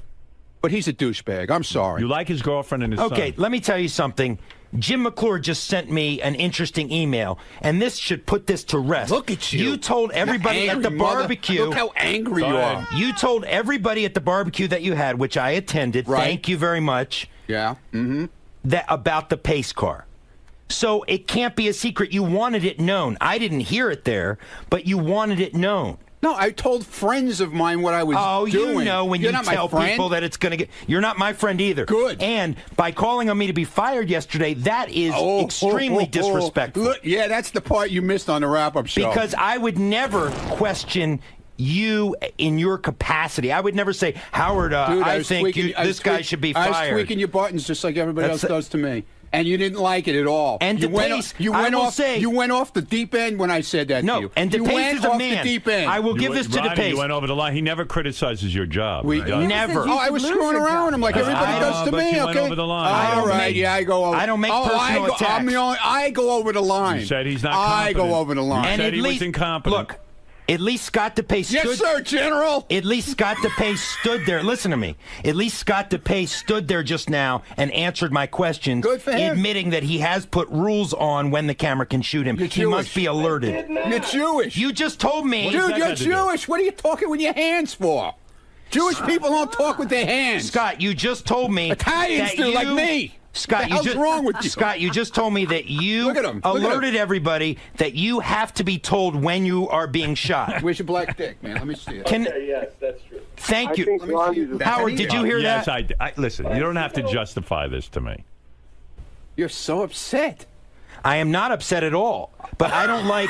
But he's a douchebag. I'm sorry. You like his girlfriend and his son. Okay, let me tell you something. Jim McClure just sent me an interesting email, and this should put this to rest. Look at you. You told everybody at the barbecue. Look how angry you are. You told everybody at the barbecue that you had, which I attended. Right. Thank you very much. Yeah. Mm-hmm. That about the pace car. So it can't be a secret. You wanted it known. I didn't hear it there, but you wanted it known. No, I told friends of mine what I was doing. Oh, you know when You're you not my tell friend. people that it's going to get... You're not my friend either. Good. And by calling on me to be fired yesterday, that is extremely disrespectful. Look, yeah, that's the part you missed on the wrap-up show. Because I would never question you in your capacity. I would never say, Howard, Dude, I think this guy should be fired. I was tweaking your buttons just like everybody else does to me. And you didn't like it at all. And you went off the deep end when I said that to you. And you DePace went is a off man. the deep end. I will give this to Ronnie, DePace. You went over the line. He never criticizes your job. Never. Oh, I was screwing around with him like everybody does to but me. you Okay. went over the line. All right. Yeah, I go over. I don't make personal attacks. I go over the line. You said he's not I competent. go over the line. You said he was incompetent. Look. At least Scott DePace stood... Yes, sir, General! At least Scott DePace stood there. Listen to me. At least Scott DePace stood there just now and answered my questions. Good for him. Admitting that he has put rules on when the camera can shoot him. He must be alerted. You're Jewish. You just told me... Dude, you're Jewish. What are you talking with your hands for? Jewish people don't talk with their hands. Scott, you just told me... Italians that do, like me. Scott, what's wrong with you? Scott, you just told me that you Look at him. alerted everybody that you have to be told when you are being shot. Where's your black dick, man? Let me see it. Yes, that's true. Thank you. Let me see it. Howard, did you hear yes, that? Yes, listen, you don't have to justify this to me. You're so upset. I am not upset at all, but I don't like...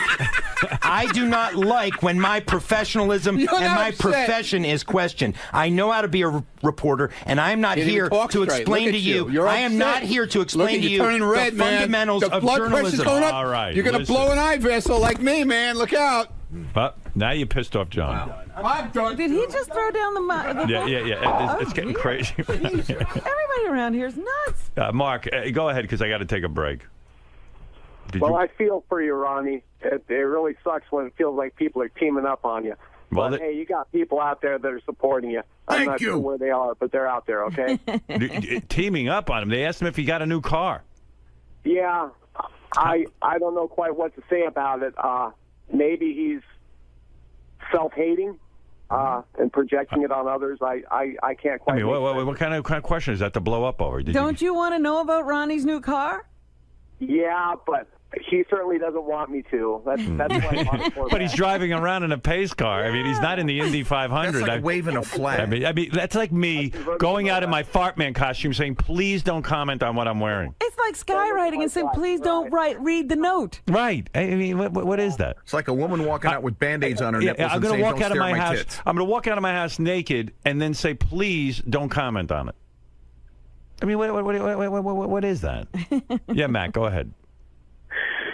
I do not like when my professionalism and my profession is questioned. I know how to be a reporter, and I am not here to explain to you. I am not here to explain to you the fundamentals of journalism. All right, you're going to blow an eye vessel like me, man. Look out. But now you pissed off John. I'm done. Did he just throw down the Yeah. It's getting crazy. Everybody around here is nuts. Mark, go ahead because I got to take a break. I feel for you, Ronnie. It really sucks when it feels like people are teaming up on you. Well, but, hey, you got people out there that are supporting you. I'm not sure where they are, but they're out there, okay? Teaming up on him. They asked him if he got a new car. Yeah. I don't know quite what to say about it. Maybe he's self-hating and projecting it on others. I can't quite. I mean, what kind of question is that to blow up over? Don't you want to know about Ronnie's new car? Yeah, but he certainly doesn't want me to. That's why I'm But he's driving around in a pace car. I mean, he's not in the Indy 500. That's like waving a flag. I mean, that's like me going out in my Fartman costume saying, please don't comment on what I'm wearing. It's like skywriting and saying, please don't read the note. Right. I mean, what is that? It's like a woman walking out with Band-Aids on her nipples I'm and going saying, to walk don't out of stare my at house. tits. I'm going to walk out of my house naked and then say, please don't comment on it. I mean, what is that? Yeah, Matt, go ahead.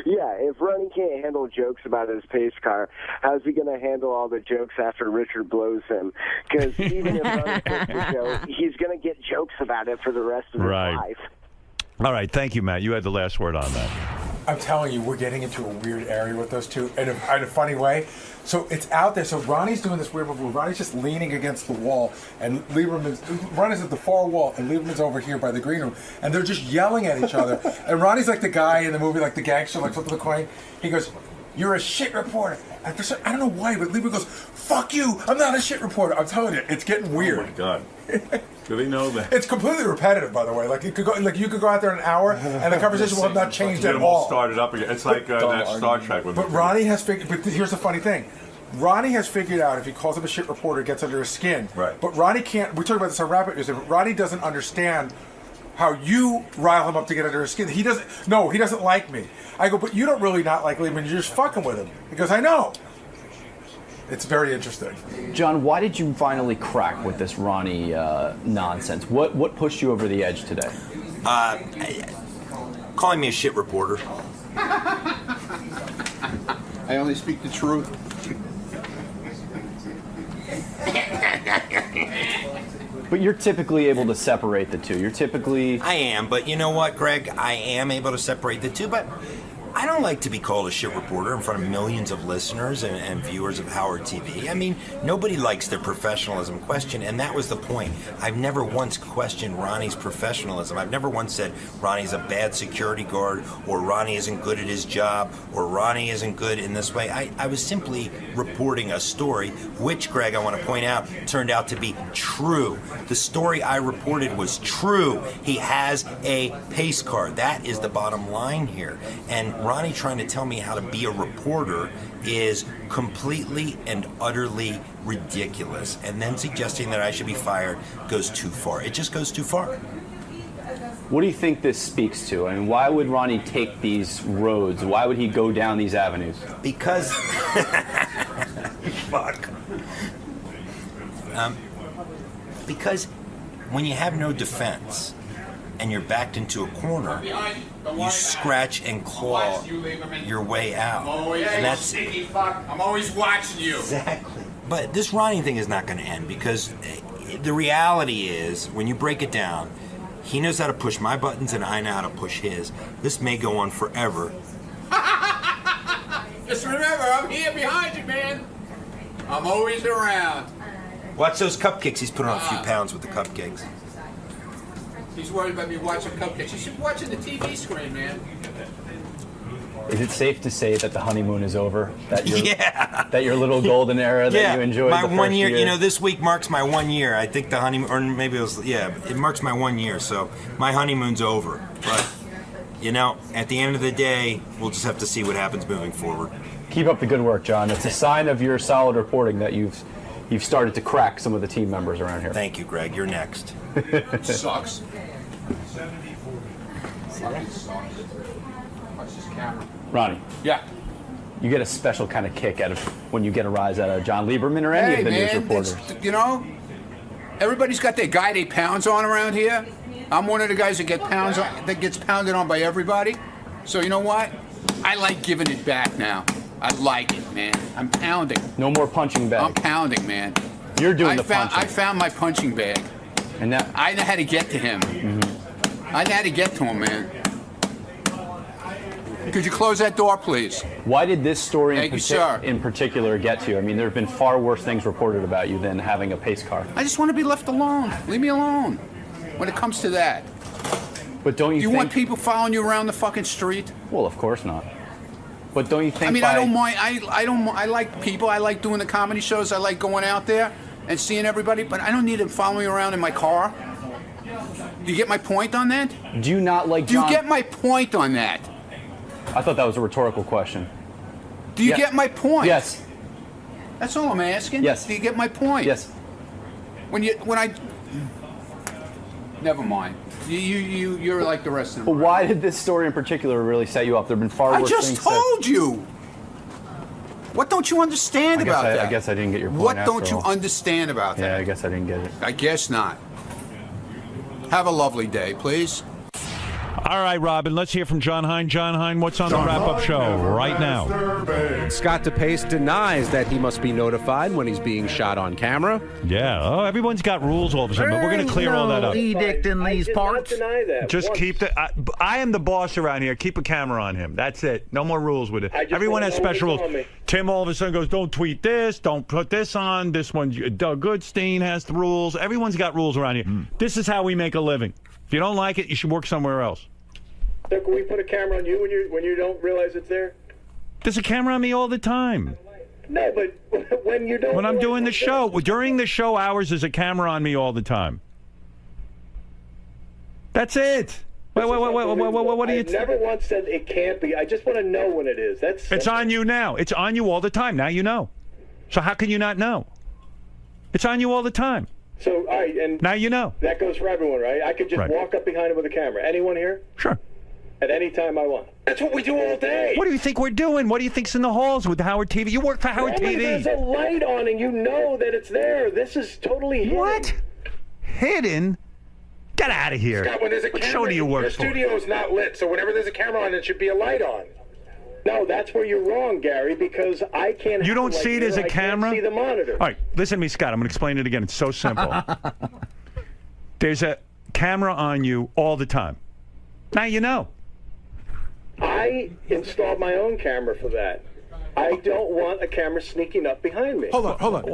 Yeah, if Ronnie can't handle jokes about his pace car, how's he going to handle all the jokes after Richard blows him? Because even if Ronnie quits the show, he's going to get jokes about it for the rest of his life. All right, thank you, Matt. You had the last word on that. I'm telling you, we're getting into a weird area with those two in a funny way. So it's out there. So Ronnie's doing this weird move where Ronnie's just leaning against the wall, and Ronnie's at the far wall, and Lieberman's over here by the green room, and they're just yelling at each other. And Ronnie's like the guy in the movie, like the gangster, like flipping the coin. He goes, "You're a shit reporter." And for some, I don't know why, but Lieberman goes, "Fuck you! I'm not a shit reporter." I'm telling you, it's getting weird. Oh my God. Do they know that? It's completely repetitive, by the way. Like you could go out there in an hour, and the conversation will have not changed at all. Started up again. It's like that Star Trek. But Ronnie has figured. But here's the funny thing. Ronnie has figured out if he calls him a shit reporter, it gets under his skin. Right. But Ronnie can't. We talked about this on Rapid News. But Ronnie doesn't understand how you rile him up to get under his skin. He doesn't. No, he doesn't like me. I go, but you don't really not like Lieberman. You're just fucking with him. He goes, I know. It's very interesting. John, why did you finally crack with this Ronnie nonsense? What pushed you over the edge today? Calling me a shit reporter. I only speak the truth. But you're typically able to separate the two. You're typically... I am, but you know what, Greg? I am able to separate the two, but I don't like to be called a shit reporter in front of millions of listeners and viewers of Howard TV. I mean, nobody likes their professionalism questioned, and that was the point. I've never once questioned Ronnie's professionalism. I've never once said Ronnie's a bad security guard, or Ronnie isn't good at his job, or Ronnie isn't good in this way. I was simply reporting a story, which, Greg, I want to point out, turned out to be true. The story I reported was true. He has a pace car. That is the bottom line here. And Ronnie trying to tell me how to be a reporter is completely and utterly ridiculous. And then suggesting that I should be fired goes too far. It just goes too far. What do you think this speaks to? I mean, why would Ronnie take these roads? Why would he go down these avenues? Because... Fuck. Because when you have no defense and you're backed into a corner, you scratch and claw your way out. And that's I'm always watching you. Exactly. But this Ronnie thing is not going to end, because the reality is, when you break it down, he knows how to push my buttons and I know how to push his. This may go on forever. Just remember, I'm here behind you, man. I'm always around. Watch those cupcakes. He's put on a few pounds with the cupcakes. He's worried about me watching cupcakes. You should be watching the TV screen, man. Is it safe to say that the honeymoon is over? That your little golden era that you enjoyed my the first 1 year. year? You know, this week marks my 1 year. I think the honeymoon, or maybe it was, it marks my 1 year. So my honeymoon's over. But, you know, at the end of the day, we'll just have to see what happens moving forward. Keep up the good work, John. It's a sign of your solid reporting that you've started to crack some of the team members around here. Thank you, Greg. You're next. Sucks. Ronnie. Yeah. You get a special kind of kick out of when you get a rise out of John Lieberman or any of the news reporters. You know, everybody's got their guy they pounds on around here. I'm one of the guys that gets pounded on by everybody. So you know what? I like giving it back now. I like it, man. I'm pounding. No more punching bag. I'm pounding, man. You're doing the punching. I found my punching bag. And that I know how to get to him. Mm-hmm. I know how to get to him, man. Could you close that door, please? Why did this story in particular get to you? I mean, there have been far worse things reported about you than having a pace car. I just want to be left alone. Leave me alone when it comes to that. But don't you think... want people following you around the fucking street? Well, of course not. But don't you think... I mean, I don't mind. I like people. I like doing the comedy shows. I like going out there and seeing everybody. But I don't need them following me around in my car. Do you get my point on that? Do you not like John... Do you get my point on that? I thought that was a rhetorical question. Do you get my point? Yes. That's all I'm asking. Yes. Do you get my point? Yes. When I... Never mind. You're like the rest of them. But why did this story in particular really set you up? There have been far worse things. I just told you. What don't you understand about that? I guess I didn't get your point. What don't you understand about that? Yeah, I guess I didn't get it. I guess not. Have a lovely day, please. All right, Robin, let's hear from John Hine. John Hine, what's on the wrap-up show right now? Scott DePace denies that he must be notified when he's being shot on camera. Yeah. Oh, everyone's got rules all of a sudden, but we're going to clear all that up. Edict in these parts. Deny that. Just keep the... I am the boss around here. Keep a camera on him. That's it. No more rules with it. Everyone has special rules. Tim all of a sudden goes, don't tweet this, don't put this on. This one, Doug Goodstein has the rules. Everyone's got rules around here. This is how we make a living. If you don't like it, you should work somewhere else. So can we put a camera on you when you don't realize it's there? There's a camera on me all the time. No, but when you don't... When I'm doing the show. During the show hours, there's a camera on me all the time. That's it. Wait, what do you... I never once said it can't be. I just want to know when it is. It's on you now. It's on you all the time. Now you know. So how can you not know? It's on you all the time. So, all right, and... Now you know. That goes for everyone, right? I could just walk up behind him with a camera. Anyone here? Sure. At any time I want. That's what we do all day. What do you think we're doing? What do you think's in the halls with Howard TV? You work for Howard TV. There's a light on and you know that it's there. This is totally hidden. What? Hidden? Get out of here. Scott, when there's a camera, show do you work the studio is not lit, so whenever there's a camera on, it should be a light on. No, that's where you're wrong, Gary, because I can't... You don't see it as a camera? I can't see the monitor. All right, listen to me, Scott. I'm going to explain it again. It's so simple. There's a camera on you all the time. Now you know. I installed my own camera for that. I don't want a camera sneaking up behind me. Hold on.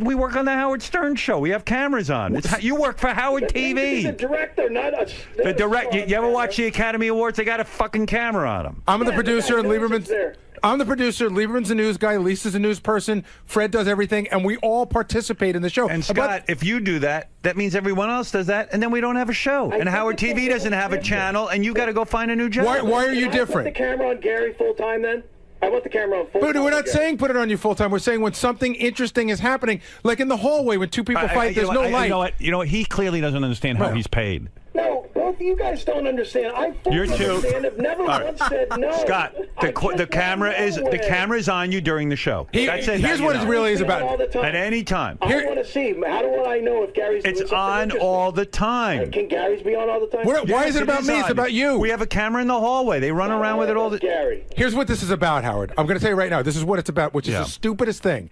We work on the Howard Stern show. We have cameras on. You work for Howard TV. He's a director, not a... The direct. You ever watch the Academy Awards? They got a fucking camera on them. I'm the producer, and Lieberman's... I'm the producer. Lieberman's the news guy. Lisa's a news person. Fred does everything, and we all participate in the show. And Scott, if you do that, that means everyone else does that, and then we don't have a show. And Howard TV doesn't have a channel, and you got to go find a new job. Why are you different? Put the camera on Gary full time, then. I want the camera on full time. But we're not saying put it on you full time. We're saying when something interesting is happening, like in the hallway when two people fight, there's no light. You know what? He clearly doesn't understand how he's paid. No, both of you guys don't understand. I fully understand. I've never once said no. Scott, the camera is on you during the show. That's it. Here's what it really is about. At any time. I want to see. How do I know if Gary's doing something on all the time. Can Gary's be on all the time? Why is it about me? It's about you. We have a camera in the hallway. They run around with it all the time. Gary. Here's what this is about, Howard. I'm going to tell you right now. This is what it's about, which is the stupidest thing.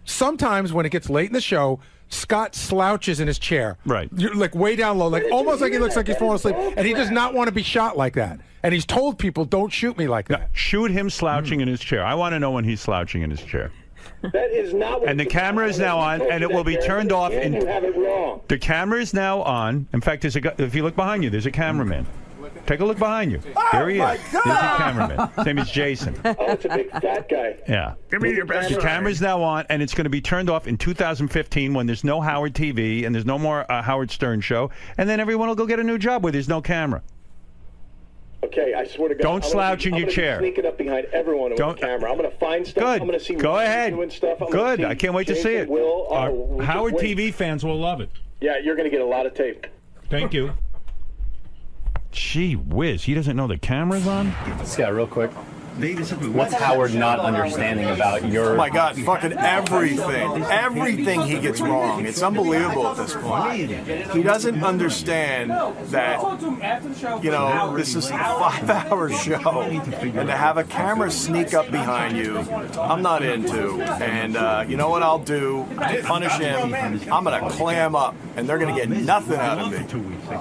Sometimes when it gets late in the show, Scott slouches in his chair. Right. You're like way down low, like almost like he looks like he's falling asleep. And he does not want to be shot like that. And he's told people, don't shoot me like that. No, shoot him slouching in his chair. I want to know when he's slouching in his chair. That is not what... And the camera is now on, and it will be turned off. And you have it wrong. The camera is now on. In fact, if you look behind you, there's a cameraman. Take a look behind you. There he is. There's a cameraman. His name is Jason. Oh, it's a big fat guy. Yeah. Give me your best. The camera's now on, and it's going to be turned off in 2015 when there's no Howard TV and there's no more Howard Stern show, and then everyone will go get a new job where there's no camera. Okay, I swear to God. Don't slouch in your chair. I'm going to sneak it up behind everyone with the camera. I'm going to find stuff. Good. I'm going to see Go ahead. doing stuff. Good. I can't wait to see it. Howard TV fans will love it. Yeah, you're going to get a lot of tape. Thank you. Gee whiz, he doesn't know the camera's on? Scott, real quick. What's Howard not understanding about your... Oh my God, fucking everything. Everything he gets wrong. It's unbelievable at this point. He doesn't understand that, you know, this is a 5-hour show. And to have a camera sneak up behind you, I'm not into. And you know what I'll do? To punish him, I'm going to clam up. And they're going to get nothing out of me.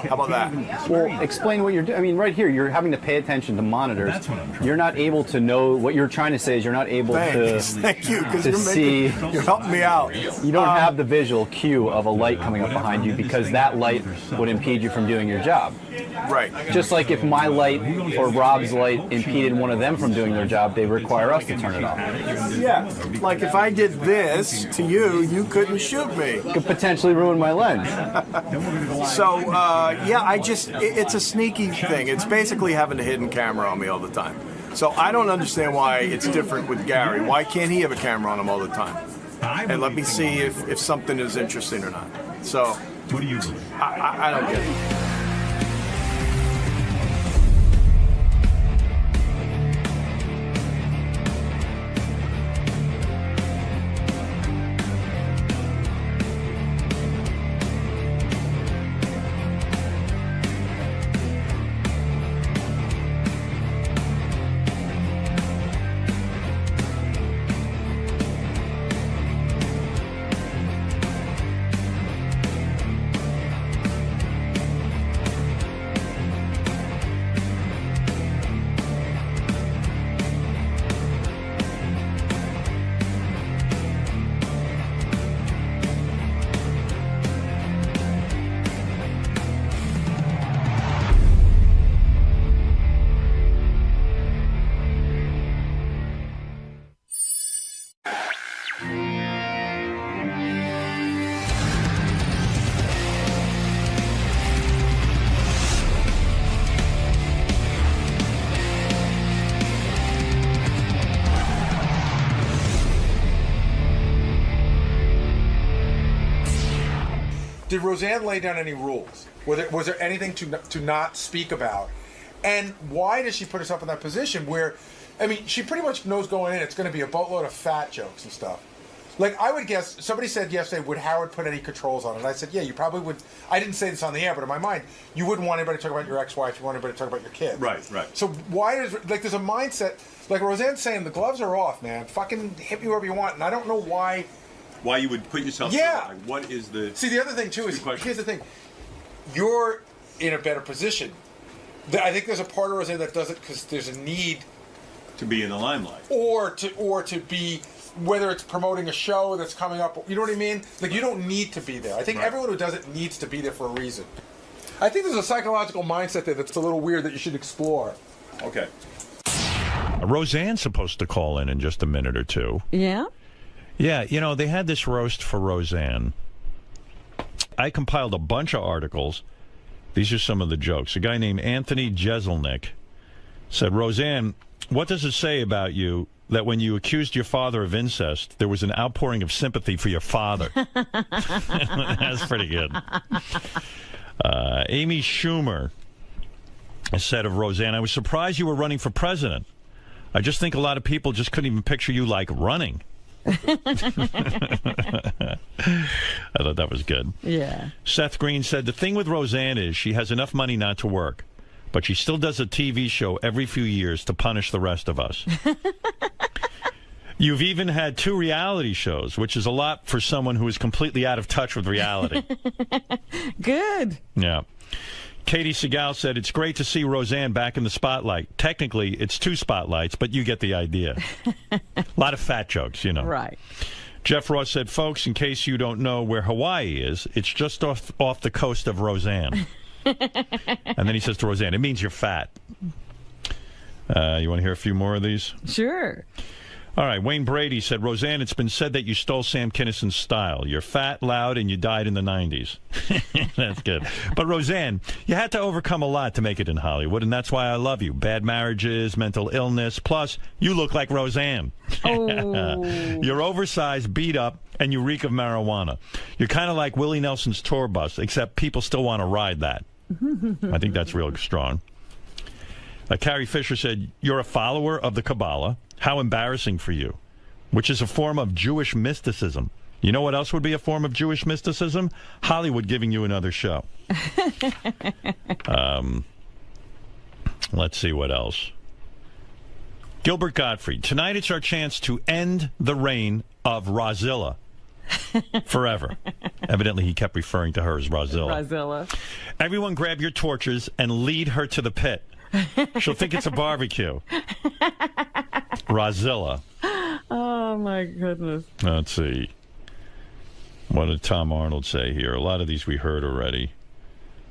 How about that? Well, explain what you're doing. I mean, right here, you're having to pay attention to monitors. You're not able to know what you're trying to say is you're not able to see. You're helping me out. You don't have the visual cue of a light coming up behind you because that light would impede you from doing your job. Right. Just like if my light or Rob's light impeded one of them from doing their job, they require us to turn it off. Yeah. Like if I did this to you, you couldn't shoot me. Could potentially ruin my lens. So, yeah, it's a sneaky thing. It's basically having a hidden camera on me all the time. So I don't understand why it's different with Gary. Why can't he have a camera on him all the time? And let me see if something is interesting or not. So, what do you believe? I don't get it. did Roseanne lay down any rules? Was there anything to not speak about? And why does she put herself in that position where, I mean, she pretty much knows going in it's going to be a boatload of fat jokes and stuff. Like, I would guess, somebody said yesterday, would Howard put any controls on it? And I said, yeah, you probably would. I didn't say this on the air, but in my mind, you wouldn't want anybody to talk about your ex-wife. You want anybody to talk about your kid. Right. So why is, like, there's a mindset, like Roseanne's saying, the gloves are off, man. Fucking hit me wherever you want. And I don't know why you would put yourself Yeah. through that. What is the... See, the other thing, too, is, here's the thing. You're in a better position. I think there's a part of Roseanne that does it because there's a need to be in the limelight, or to be, whether it's promoting a show that's coming up. You know what I mean? Like, you don't need to be there. I think everyone who does it needs to be there for a reason. I think there's a psychological mindset there that's a little weird that you should explore. Okay. Roseanne's supposed to call in just a minute or two. Yeah? Yeah, you know, they had this roast for Roseanne. I compiled a bunch of articles. These are some of the jokes. A guy named Anthony Jeselnik said, Roseanne, what does it say about you that when you accused your father of incest, there was an outpouring of sympathy for your father? That's pretty good. Amy Schumer said of Roseanne, I was surprised you were running for president. I just think a lot of people just couldn't even picture you, like, running. I thought that was good. Yeah. Seth Green said, the thing with Roseanne is she has enough money not to work, but she still does a TV show every few years to punish the rest of us. You've even had 2 reality shows, which is a lot for someone who is completely out of touch with reality. Good. Yeah. Katie Segal said, it's great to see Roseanne back in the spotlight. Technically, it's 2 spotlights, but you get the idea. A lot of fat jokes, you know. Right. Jeff Ross said, folks, in case you don't know where Hawaii is, it's just off the coast of Roseanne. And then he says to Roseanne, it means you're fat. You want to hear a few more of these? Sure. All right, Wayne Brady said, Roseanne, it's been said that you stole Sam Kinnison's style. You're fat, loud, and you died in the 90s. That's good. But Roseanne, you had to overcome a lot to make it in Hollywood, and that's why I love you. Bad marriages, mental illness, plus you look like Roseanne. Oh. You're oversized, beat up, and you reek of marijuana. You're kind of like Willie Nelson's tour bus, except people still want to ride that. I think that's real strong. Carrie Fisher said, you're a follower of the Kabbalah. How embarrassing for you, which is a form of Jewish mysticism. You know what else would be a form of Jewish mysticism? Hollywood giving you another show. Let's see what else. Gilbert Gottfried, tonight it's our chance to end the reign of Rozilla forever. Evidently, he kept referring to her as Rozilla. Rozilla. Everyone grab your torches and lead her to the pit. She'll think it's a barbecue. Rozilla. Oh, my goodness. Let's see. What did Tom Arnold say here? A lot of these we heard already.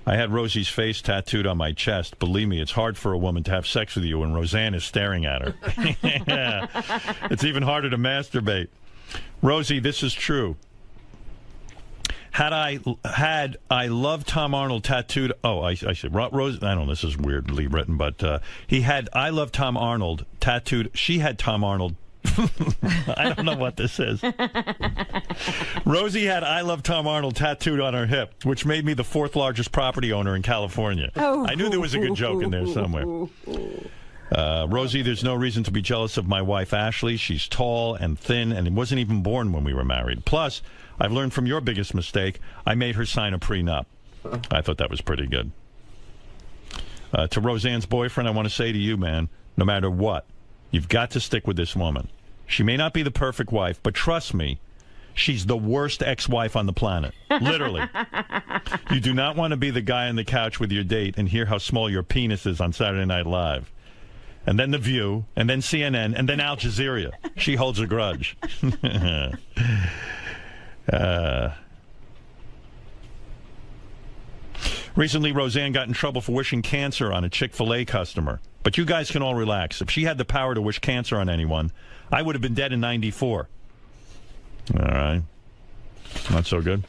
I had Rosie's face tattooed on my chest. Believe me, it's hard for a woman to have sex with you when Roseanne is staring at her. Yeah. It's even harder to masturbate. Rosie, this is true. Had I loved Tom Arnold tattooed... Oh, I said, Rose... I don't know, this is weirdly written, but he had I love Tom Arnold tattooed... She had Tom Arnold... I don't know what this is. Rosie had I love Tom Arnold tattooed on her hip, which made me the 4th largest property owner in California. Oh. I knew there was a good joke in there somewhere. Rosie, there's no reason to be jealous of my wife, Ashley. She's tall and thin and wasn't even born when we were married. Plus, I've learned from your biggest mistake. I made her sign a prenup. I thought that was pretty good. To Roseanne's boyfriend, I want to say to you, man, no matter what, you've got to stick with this woman. She may not be the perfect wife, but trust me, she's the worst ex-wife on the planet. Literally. You do not want to be the guy on the couch with your date and hear how small your penis is on Saturday Night Live. And then The View, and then CNN, and then Al Jazeera. She holds a grudge. Recently, Roseanne got in trouble for wishing cancer on a Chick-fil-A customer. But you guys can all relax. If she had the power to wish cancer on anyone, I would have been dead in 94. All right. Not so good?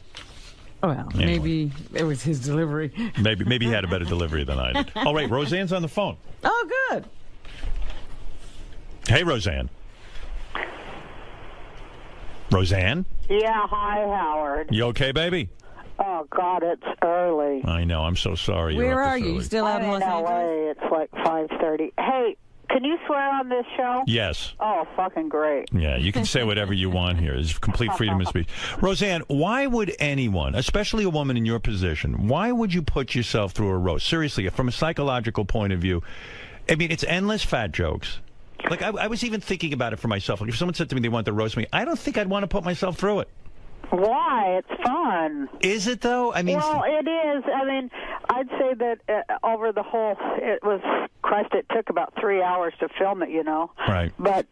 Well, anyway. Maybe it was his delivery. Maybe he had a better delivery than I did. All right, Roseanne's on the phone. Oh, good. Hey, Roseanne. Roseanne? Yeah, hi, Howard. You okay, baby? Oh, God, it's early. I know. I'm so sorry. Where You're up are this you? You early. still out in I'm Los in Angeles? LA. It's like 5:30. Hey, can you swear on this show? Yes. Oh, fucking great. Yeah, you can say whatever you want here. There's complete freedom of speech. Roseanne, why would anyone, especially a woman in your position, why would you put yourself through a roast? Seriously, from a psychological point of view, I mean, it's endless fat jokes. Like, I was even thinking about it for myself. Like, if someone said to me they want to roast me, I don't think I'd want to put myself through it. Why? It's fun. Is it, though? I mean, well, it is. I mean, I'd say that over the whole, it took about 3 hours to film it, you know. Right. But,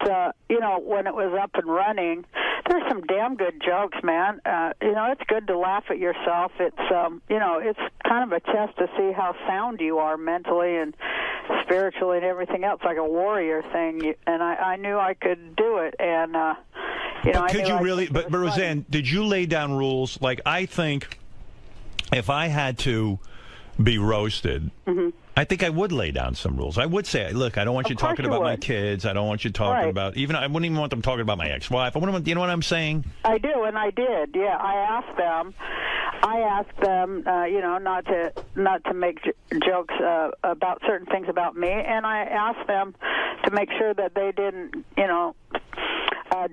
when it was up and running, there's some damn good jokes, man. It's good to laugh at yourself. It's, it's kind of a test to see how sound you are mentally and spiritually and everything else, like a warrior thing. And I knew I could do it. And, could you really? But Roseanne, did you lay down rules? Like, I think if I had to be roasted, I think I would lay down some rules. I would say, look, I don't want you talking about my kids. I don't want you talking about I wouldn't even want them talking about my ex-wife. I wouldn't want, you know what I'm saying? I do, and I did. Yeah, I asked them, not to make jokes about certain things about me, and I asked them to make sure that they didn't,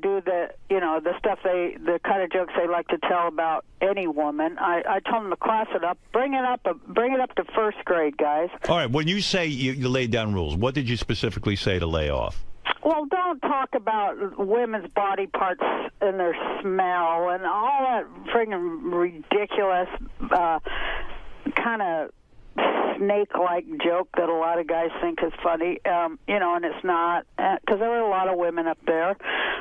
do the stuff the kind of jokes they like to tell about any woman. I told them to class it up, bring it up to first grade, guys. All right. When you say you laid down rules, what did you specifically say to lay off? Well, don't talk about women's body parts and their smell and all that friggin' ridiculous kind of snake-like joke that a lot of guys think is funny, and it's not, because there were a lot of women up there.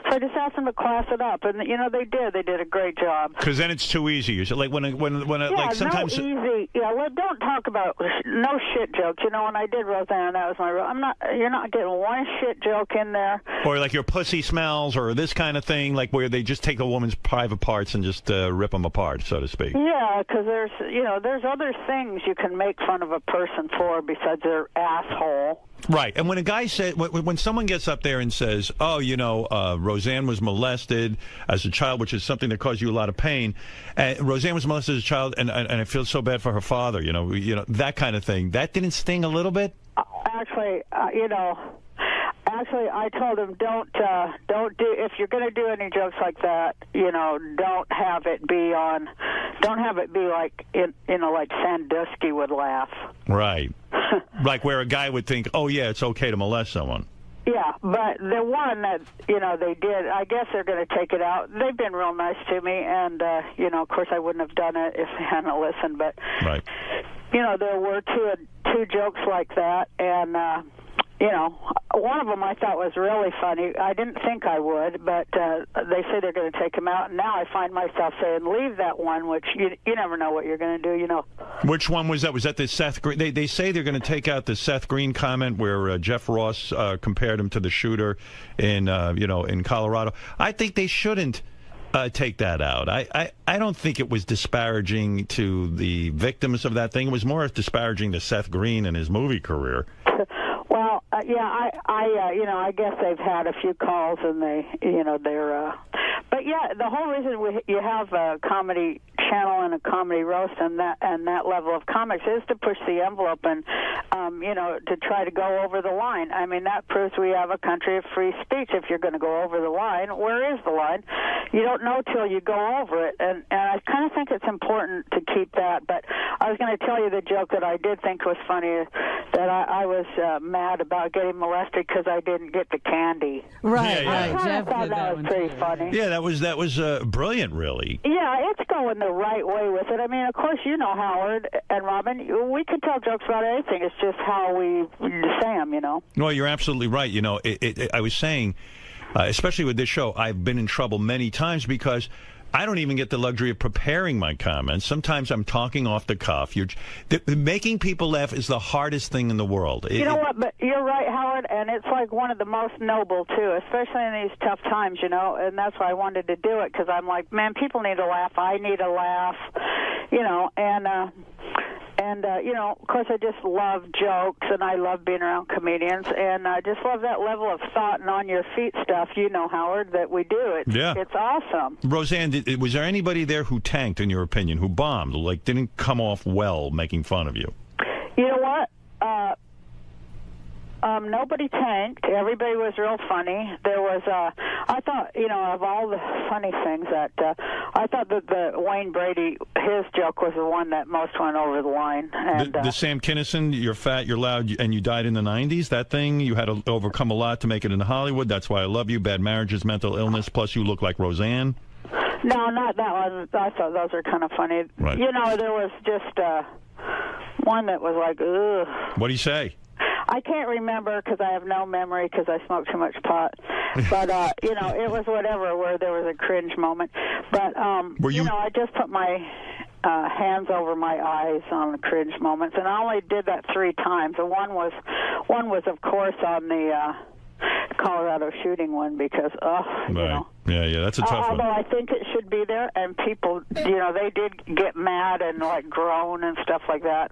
So I just asked them to class it up, and they did. They did a great job. Because then it's too easy. You said, like like sometimes. No easy. Yeah, well, don't talk about no shit jokes. When I did Roseanne, that was my rule. You're not getting one shit joke in there. Or like your pussy smells, or this kind of thing, like where they just take a woman's private parts and just rip them apart, so to speak. Yeah, because there's other things you can make fun of a person for besides their asshole. Right, and when a guy said, when someone gets up there and says, "Oh, Roseanne was molested as a child," which is something that caused you a lot of pain. Roseanne was molested as a child, and I feel so bad for her father. That kind of thing. That didn't sting a little bit. Actually, I told him don't do, if you're going to do any jokes like that, don't have it be like like Sandusky would laugh. Right. Like where a guy would think, oh yeah, it's okay to molest someone. Yeah, but the one that, they did, I guess they're going to take it out. They've been real nice to me, and, of course I wouldn't have done it if they hadn't listened, but, right. There were two jokes like that, and, one of them I thought was really funny. I didn't think I would, but they say they're going to take him out, and now I find myself saying, leave that one, which you never know what you're going to do, Which one was that? Was that the Seth Green? They say they're going to take out the Seth Green comment where Jeff Ross compared him to the shooter in Colorado. I think they shouldn't take that out. I don't think it was disparaging to the victims of that thing. It was more disparaging to Seth Green and his movie career. Well, I guess they've had a few calls, and they're. But yeah, the whole reason you have a comedy channel and a comedy roast and that level of comics is to push the envelope and to try to go over the line. I mean, that proves we have a country of free speech. If you're going to go over the line, where is the line? You don't know till you go over it, and I kind of think it's important to keep that. But I was going to tell you the joke that I did think was funny, that I was mad about getting molested because I didn't get the candy. Right, I Jeff thought that was pretty funny. Yeah, that was brilliant, really. Yeah, it's going the right way with it. I mean, of course, Howard and Robin, we can tell jokes about anything. It's just how we say them, Well, you're absolutely right. I was saying, especially with this show, I've been in trouble many times because I don't even get the luxury of preparing my comments. Sometimes I'm talking off the cuff. Making people laugh is the hardest thing in the world. You know what? But you're right, Howard, and it's like one of the most noble, too, especially in these tough times, and that's why I wanted to do it, because I'm like, man, people need to laugh. I need a laugh, And, of course, I just love jokes, and I love being around comedians, and I just love that level of thought and on-your-feet stuff, Howard, that we do. It's awesome. Roseanne, was there anybody there who tanked, in your opinion, who bombed, like didn't come off well making fun of you? You know what? Nobody tanked. Everybody was real funny. There was, I thought, of all the funny things that, I thought that the Wayne Brady, his joke was the one that most went over the line. And, the Sam Kinison, you're fat, you're loud, and you died in the 90s, that thing, you had to overcome a lot to make it into Hollywood. That's why I love you. Bad marriages, mental illness, plus you look like Roseanne. No, not that one. I thought those were kind of funny. Right. There was just one that was like, ugh. What do you say? I can't remember because I have no memory because I smoke too much pot. But, it was whatever where there was a cringe moment. But, I just put my hands over my eyes on the cringe moments. And I only did that 3 times. And one was, of course, on the Colorado shooting one because, Yeah, that's a tough one. Although I think it should be there, and people, they did get mad and like groan and stuff like that.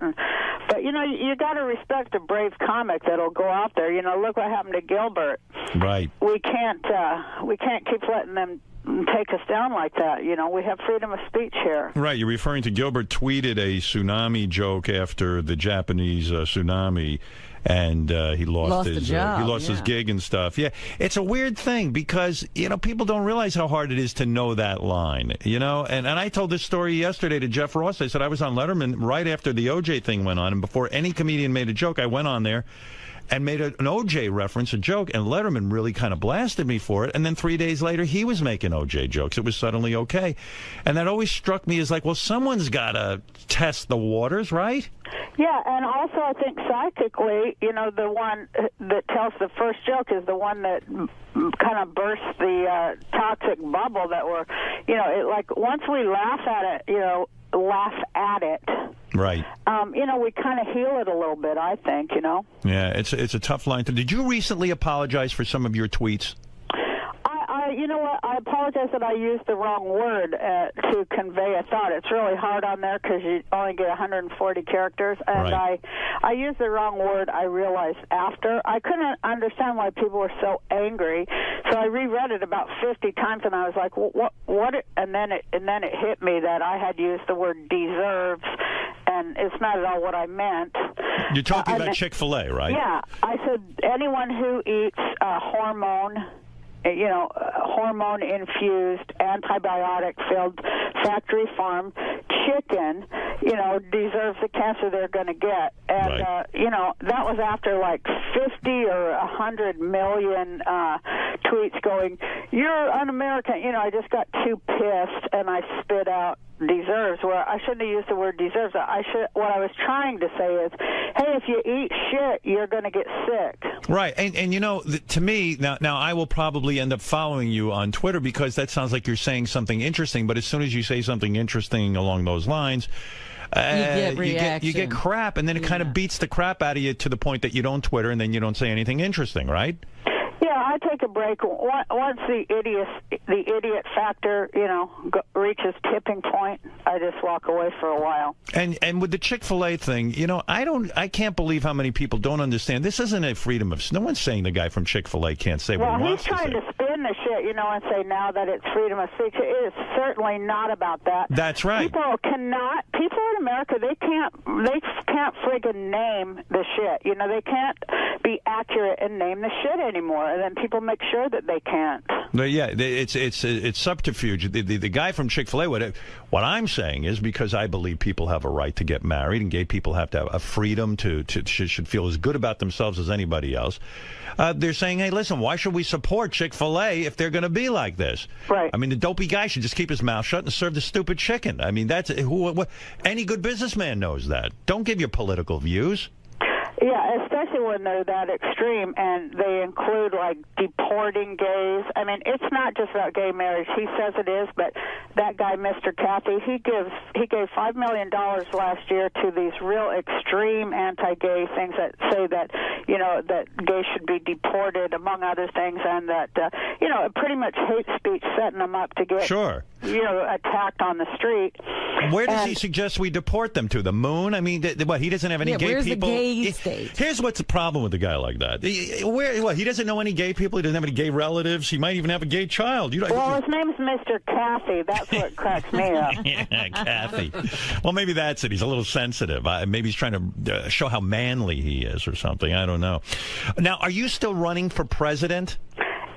But you got to respect a brave comic that'll go out there. Look what happened to Gilbert. Right. We can't keep letting them take us down like that. We have freedom of speech here. Right. You're referring to Gilbert tweeted a tsunami joke after the Japanese tsunami. And he lost his job. He lost his gig and stuff. Yeah, it's a weird thing because people don't realize how hard it is to know that line. And I told this story yesterday to Jeff Ross. I said I was on Letterman right after the OJ thing went on, and before any comedian made a joke, I went on there and made an OJ reference, a joke, and Letterman really kind of blasted me for it. And then 3 days later, he was making OJ jokes. It was suddenly okay. And that always struck me as like, well, someone's got to test the waters, right? Yeah, and also I think psychically, the one that tells the first joke is the one that kind of bursts the toxic bubble that we're, once we laugh at it, right. We kind of heal it a little bit, I think, Yeah, it's a tough line. Did you recently apologize for some of your tweets? You know what? I apologize that I used the wrong word to convey a thought. It's really hard on there because you only get 140 characters, and right. I used the wrong word. I realized after. I couldn't understand why people were so angry, so I reread it about 50 times, and I was like, well, what? And then it hit me that I had used the word deserves, and it's not at all what I meant. You're talking about Chick-fil-A, right? Yeah, I said anyone who eats hormone-infused, antibiotic-filled, factory farm chicken, deserves the cancer they're going to get. And, that was after like 50 or 100 million tweets going, you're un-American. I just got too pissed, and I spit out deserves, where I shouldn't have used the word deserves. What I was trying to say is, hey, if you eat shit, you're going to get sick. Right, and to me, now I will probably end up following you on Twitter because that sounds like you're saying something interesting, but as soon as you say something interesting along those lines, you get crap, and then it kind of beats the crap out of you to the point that you don't Twitter, and then you don't say anything interesting, right? Yeah, I take a break once the idiot factor, reaches tipping point. I just walk away for a while. And with the Chick-fil-A thing, I can't believe how many people don't understand. This isn't a freedom of. No one's saying the guy from Chick-fil-A can't say what he wants to say. Well, he's trying to spin the shit, and say now that it's freedom of speech. It is certainly not about that. That's right. People in America, they can't friggin' name the shit. They can't be accurate and name the shit anymore. And then people make sure that they can't. Yeah, it's subterfuge. The guy from Chick-fil-A, what I'm saying is because I believe people have a right to get married and gay people have to have a freedom should feel as good about themselves as anybody else. They're saying, hey, listen, why should we support Chick-fil-A if they're going to be like this? Right. I mean, the dopey guy should just keep his mouth shut and serve the stupid chicken. I mean, any good businessman knows that. Don't give your political views. Yeah, especially when they're that extreme, and they include like deporting gays. I mean, it's not just about gay marriage. He says it is, but that guy, Mr. Cathy, he gave $5 million last year to these real extreme anti-gay things that say that that gays should be deported, among other things, and that pretty much hate speech, setting them up to get attacked on the street. Where does he suggest we deport them to? The moon? I mean, what? He doesn't have any gay where's people. The gay state? Here's what's the problem with a guy like that. He doesn't know any gay people. He doesn't have any gay relatives. He might even have a gay child. Well, his name's Mr. Cathy. That's what cracks me up. Yeah, Cathy. Well, maybe that's it. He's a little sensitive. Maybe he's trying to show how manly he is or something. I don't know. Now, are you still running for president?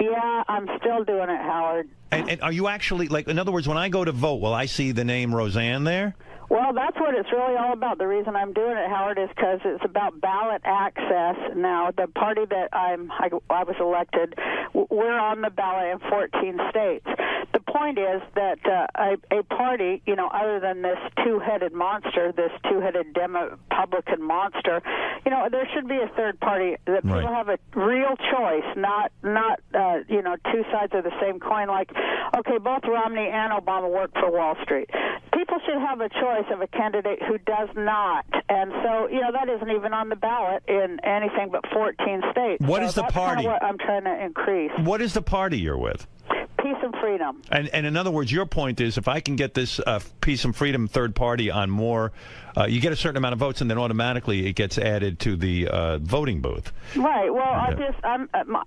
Yeah, I'm still doing it, Howard. And are you actually, like, in other words, when I go to vote, will I see the name Roseanne there? Well, that's what it's really all about. The reason I'm doing it, Howard, is because it's about ballot access. Now, the party that I was elected, we're on the ballot in 14 states. The point is that a party, other than this two-headed monster, this two-headed Republican monster, there should be a third party that people have a real choice, not two sides of the same coin. Like, okay, both Romney and Obama work for Wall Street. People should have a choice of a candidate who does not. And so, that isn't even on the ballot in anything but 14 states. What is the party? That's what I'm trying to increase. What is the party you're with? Peace and freedom. And in other words, your point is if I can get this peace and freedom third party on more, you get a certain amount of votes, and then automatically it gets added to the voting booth. Right. Well,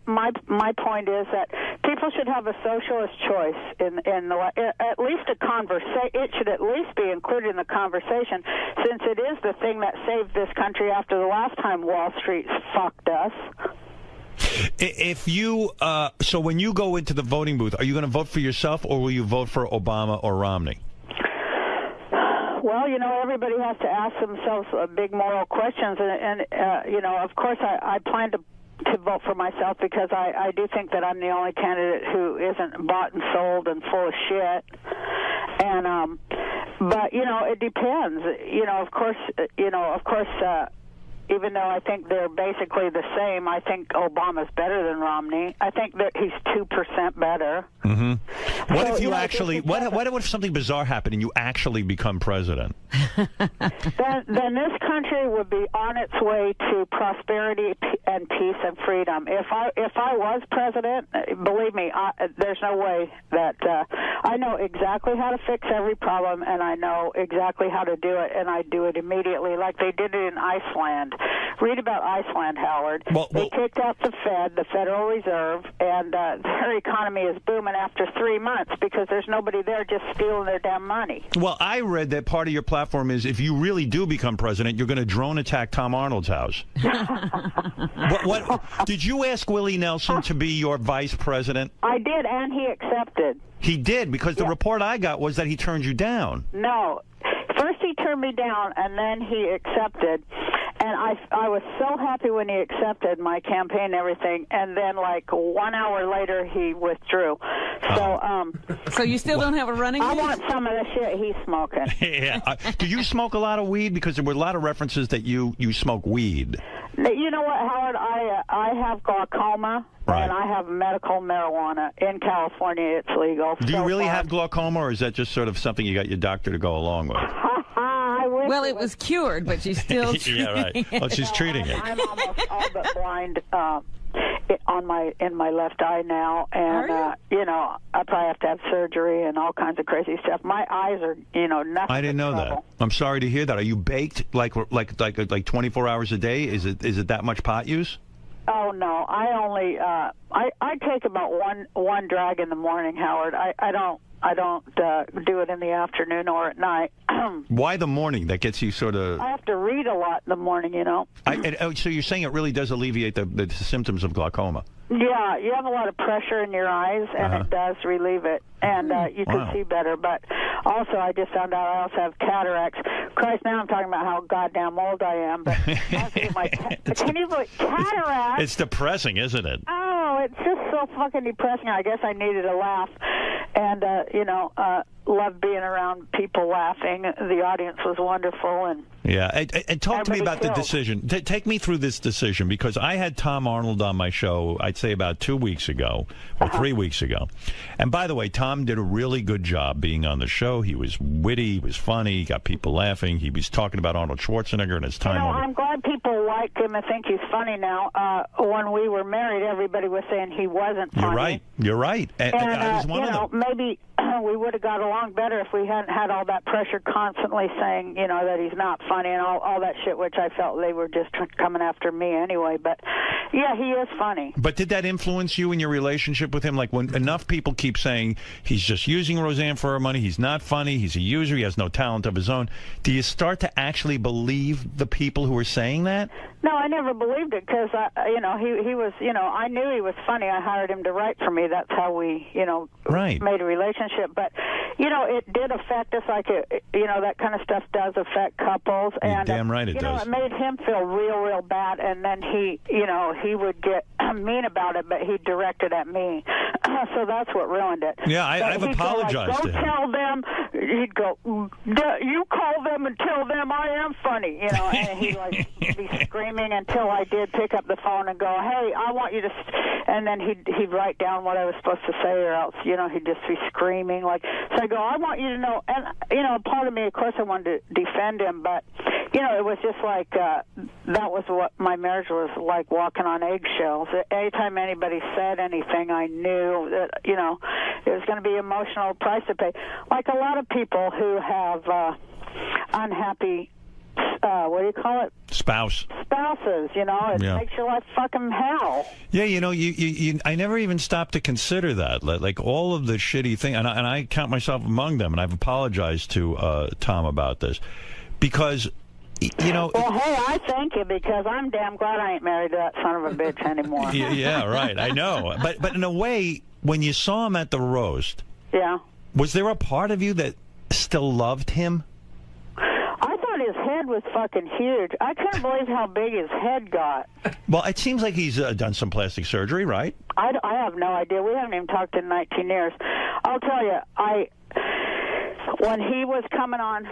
my point is that people should have a socialist choice in at least a conversation. It should at least be included in the conversation, since it is the thing that saved this country after the last time Wall Street fucked us. If you so when you go into the voting booth, are you going to vote for yourself, or will you vote for Obama or Romney? Well, everybody has to ask themselves big moral questions, and of course, I plan to vote for myself because I do think that I'm the only candidate who isn't bought and sold and full of shit. And but it depends. Of course. Even though I think they're basically the same, I think Obama's better than Romney. I think that he's 2% better. Mm-hmm. What if you actually? What if something bizarre happened and you actually become president? Then this country would be on its way to prosperity and peace and freedom. If I was president, believe me, there's no way that I know exactly how to fix every problem, and I know exactly how to do it, and I do it immediately, like they did it in Iceland. Read about Iceland, Howard. They kicked out the Fed, the Federal Reserve, and their economy is booming after 3 months because there's nobody there just stealing their damn money. Well, I read that part of your platform is if you really do become president, you're going to drone attack Tom Arnold's house. What did you ask Willie Nelson to be your vice president? I did, and he accepted. He did, because the report I got was that he turned you down. No. First he turned me down, and then he accepted. And I was so happy when he accepted my campaign and everything, and then like 1 hour later he withdrew. So you still don't have a running mate? I want some of the shit he's smoking. Yeah. Do you smoke a lot of weed? Because there were a lot of references that you smoke weed. You know what, Howard? I have glaucoma, and I have medical marijuana. In California, it's legal. Do you really have glaucoma, or is that just sort of something you got your doctor to go along with? Well, it was cured, but she's still treating right. Oh, she's treating it. I'm almost all but blind in my left eye now, and I probably have to have surgery and all kinds of crazy stuff. My eyes are, nothing. I didn't know that. I'm sorry to hear that. Are you baked like 24 hours a day? Is it that much pot use? Oh no, I only I take about one drag in the morning, Howard. I don't do it in the afternoon or at night. Why the morning? That gets you sort of... I have to read a lot in the morning, So you're saying it really does alleviate the symptoms of glaucoma? Yeah, you have a lot of pressure in your eyes, and it does relieve it, and you can see better. But also, I just found out I also have cataracts. Christ, now I'm talking about how goddamn old I am. But can you believe cataracts? It's depressing, isn't it? Oh, it's just so fucking depressing. I guess I needed a laugh. And, loved being around people laughing. The audience was wonderful, and yeah. And talk to me about the killed. decision. Take me through this decision, because I had Tom Arnold on my show, I'd say about 2 weeks ago or 3 weeks ago. And by the way, Tom did a really good job being on the show. He was witty, he was funny, he got people laughing. He was talking about Arnold Schwarzenegger and his time on I'm glad people like him and think he's funny now. When we were married, everybody was saying he wasn't funny. You're right. You're right. And I was one of them. Maybe we would have got along better if we hadn't had all that pressure constantly saying, that he's not funny and all that shit, which I felt they were just coming after me anyway. But, yeah, he is funny. But did that influence you in your relationship with him? Like, when enough people keep saying he's just using Roseanne for her money, he's not funny, he's a user, he has no talent of his own, do you start to actually believe the people who are saying that? No, I never believed it because, he was, I knew he was funny. I hired him to write for me. That's how we, made a relationship. But, it did affect us like, that kind of stuff does affect couples. And, damn right it does. It made him feel real bad. And then he would get mean about it, but he directed at me. So that's what ruined it. Yeah, I've apologized to him. Go tell them. He'd go, you call them and tell them I am funny, and he'd be screaming until I did pick up the phone and go, hey, I want you to, and then he'd write down what I was supposed to say, or else, he'd just be screaming. So I go, I want you to know, and, part of me, of course, I wanted to defend him, but, it was just like, that was what my marriage was like, walking on eggshells. Anytime anybody said anything, I knew that, it was going to be emotional price to pay. Like a lot of people who have unhappy, what do you call it? Spouses, it makes your life fucking hell. Yeah, I never even stopped to consider that. Like all of the shitty thing, and I count myself among them, and I've apologized to Tom about this, because, Well, hey, I thank you, because I'm damn glad I ain't married to that son of a bitch anymore. Yeah, right, I know. But in a way, when you saw him at the roast, yeah, was there a part of you that still loved him? I thought his head was fucking huge. I couldn't believe how big his head got. Well, it seems like he's done some plastic surgery, right? I have no idea. We haven't even talked in 19 years. I'll tell you, when he was coming on,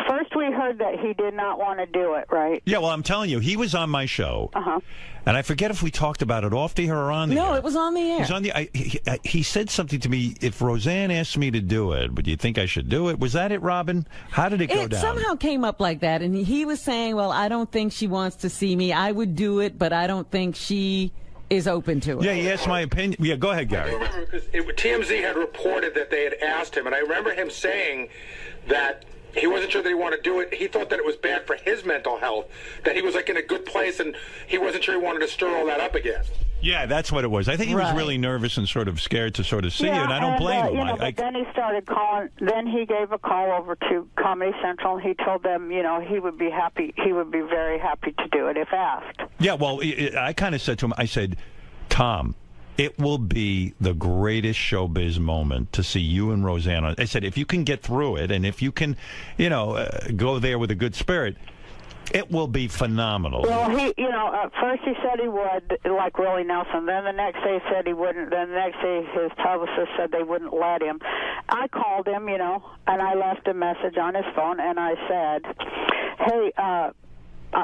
first we heard that he did not want to do it, right? Yeah, well, I'm telling you, he was on my show, and I forget if we talked about it off the air or on the air. No, it was on the air. He was on the. He said something to me. If Roseanne asked me to do it, would you think I should do it? Was that it, Robin? How did it go down? It somehow came up like that, and he was saying, "Well, I don't think she wants to see me. I would do it, but I don't think she is open to it." Yeah, he asked my opinion. Yeah, go ahead, Gary. I remember because TMZ had reported that they had asked him, and I remember him saying that he wasn't sure that he wanted to do it. He thought that it was bad for his mental health, that he was like in a good place, and he wasn't sure he wanted to stir all that up again. Yeah, that's what it was. I think he was really nervous and sort of scared to sort of see you, and I don't blame him. But then he started calling. Then he gave a call over to Comedy Central, and he told them, he would be happy. He would be very happy to do it if asked. Yeah, well, I kind of said to him, I said, Tom, it will be the greatest showbiz moment to see you and Roseanne. I said, if you can get through it, and if you can, go there with a good spirit, it will be phenomenal. Well, at first he said he would, like Willie Nelson. Then the next day he said he wouldn't. Then the next day his publicist said they wouldn't let him. I called him, and I left a message on his phone, and I said, hey,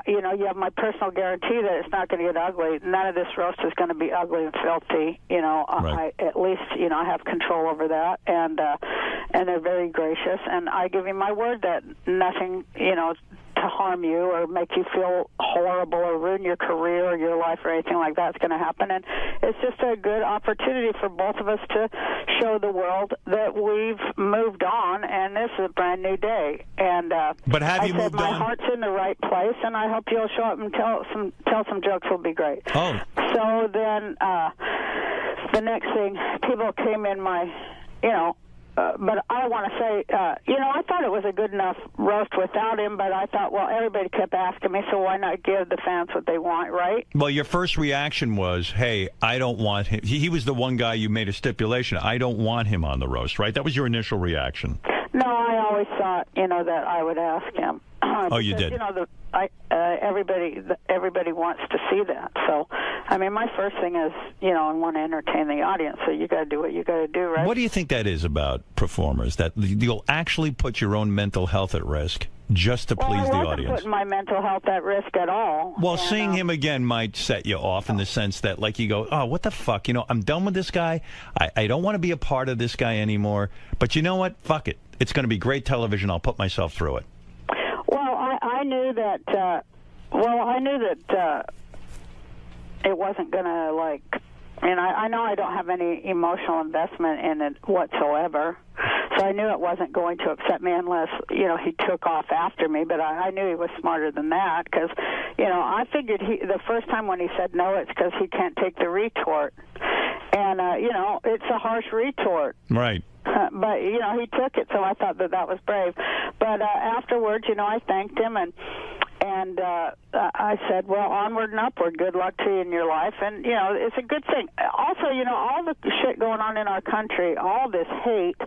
you have my personal guarantee that it's not going to get ugly. None of this roast is going to be ugly and filthy. Right. At least, I have control over that, and they're very gracious. And I give you my word that nothing, to harm you or make you feel horrible or ruin your career or your life or anything like that's going to happen. And it's just a good opportunity for both of us to show the world that we've moved on, and this is a brand new day. And but have you moved my on? heart's in the right place, and I hope you'll show up and tell some jokes. Will be great. Oh. So then the next thing, people came in my, but I want to say, I thought it was a good enough roast without him, but I thought, well, everybody kept asking me, so why not give the fans what they want, right? Well, your first reaction was, hey, I don't want him. He was the one guy you made a stipulation. I don't want him on the roast, right? That was your initial reaction. No, I always thought, that I would ask him. Oh, you Because, did? Everybody wants to see that. So, I mean, my first thing is, I want to entertain the audience. So you got to do what you got to do, right? What do you think that is about performers? That you'll actually put your own mental health at risk just to please the I wasn't audience? putting my mental health at risk at all. Well, seeing him again might set you off in the sense that, like, you go, oh, what the fuck? I'm done with this guy. I don't want to be a part of this guy anymore. But you know what? Fuck it. It's going to be great television. I'll put myself through it. Well, I knew that. It wasn't going to, like. And I know I don't have any emotional investment in it whatsoever. So I knew it wasn't going to upset me unless, he took off after me. But I knew he was smarter than that because, I figured the first time when he said no, it's because he can't take the retort. And, it's a harsh retort. Right. But, he took it, so I thought that was brave. But afterwards, I thanked him and I said, well, onward and upward. Good luck to you in your life. And, it's a good thing. Also, all the shit going on in our country, all this hate,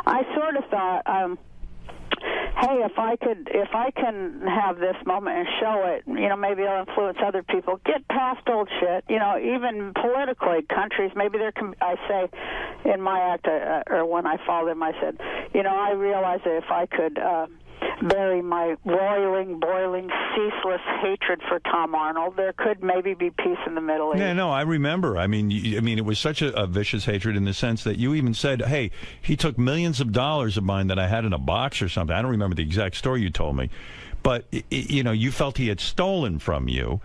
I sort of thought, hey, if I can have this moment and show it, maybe I'll influence other people. Get past old shit. Even politically, countries, maybe I say in my act, or when I followed him, I said, I realized that if I could bury my boiling, ceaseless hatred for Tom Arnold, there could maybe be peace in the Middle East. Yeah, no, I remember. I mean, it was such a vicious hatred in the sense that you even said, hey, he took millions of dollars of mine that I had in a box or something. I don't remember the exact story you told me. But, you felt he had stolen from you.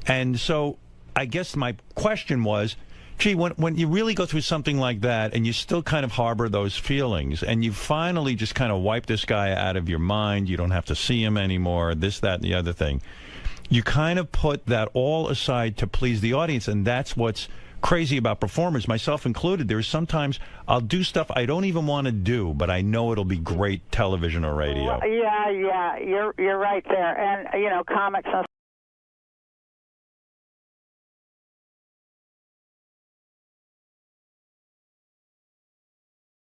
And so I guess my question was, gee, when you really go through something like that and you still kind of harbor those feelings and you finally just kind of wipe this guy out of your mind, you don't have to see him anymore, this, that, and the other thing, you kind of put that all aside to please the audience, and that's what's crazy about performers, myself included. There's sometimes I'll do stuff I don't even want to do, but I know it'll be great television or radio. Yeah, you're right there. And, comics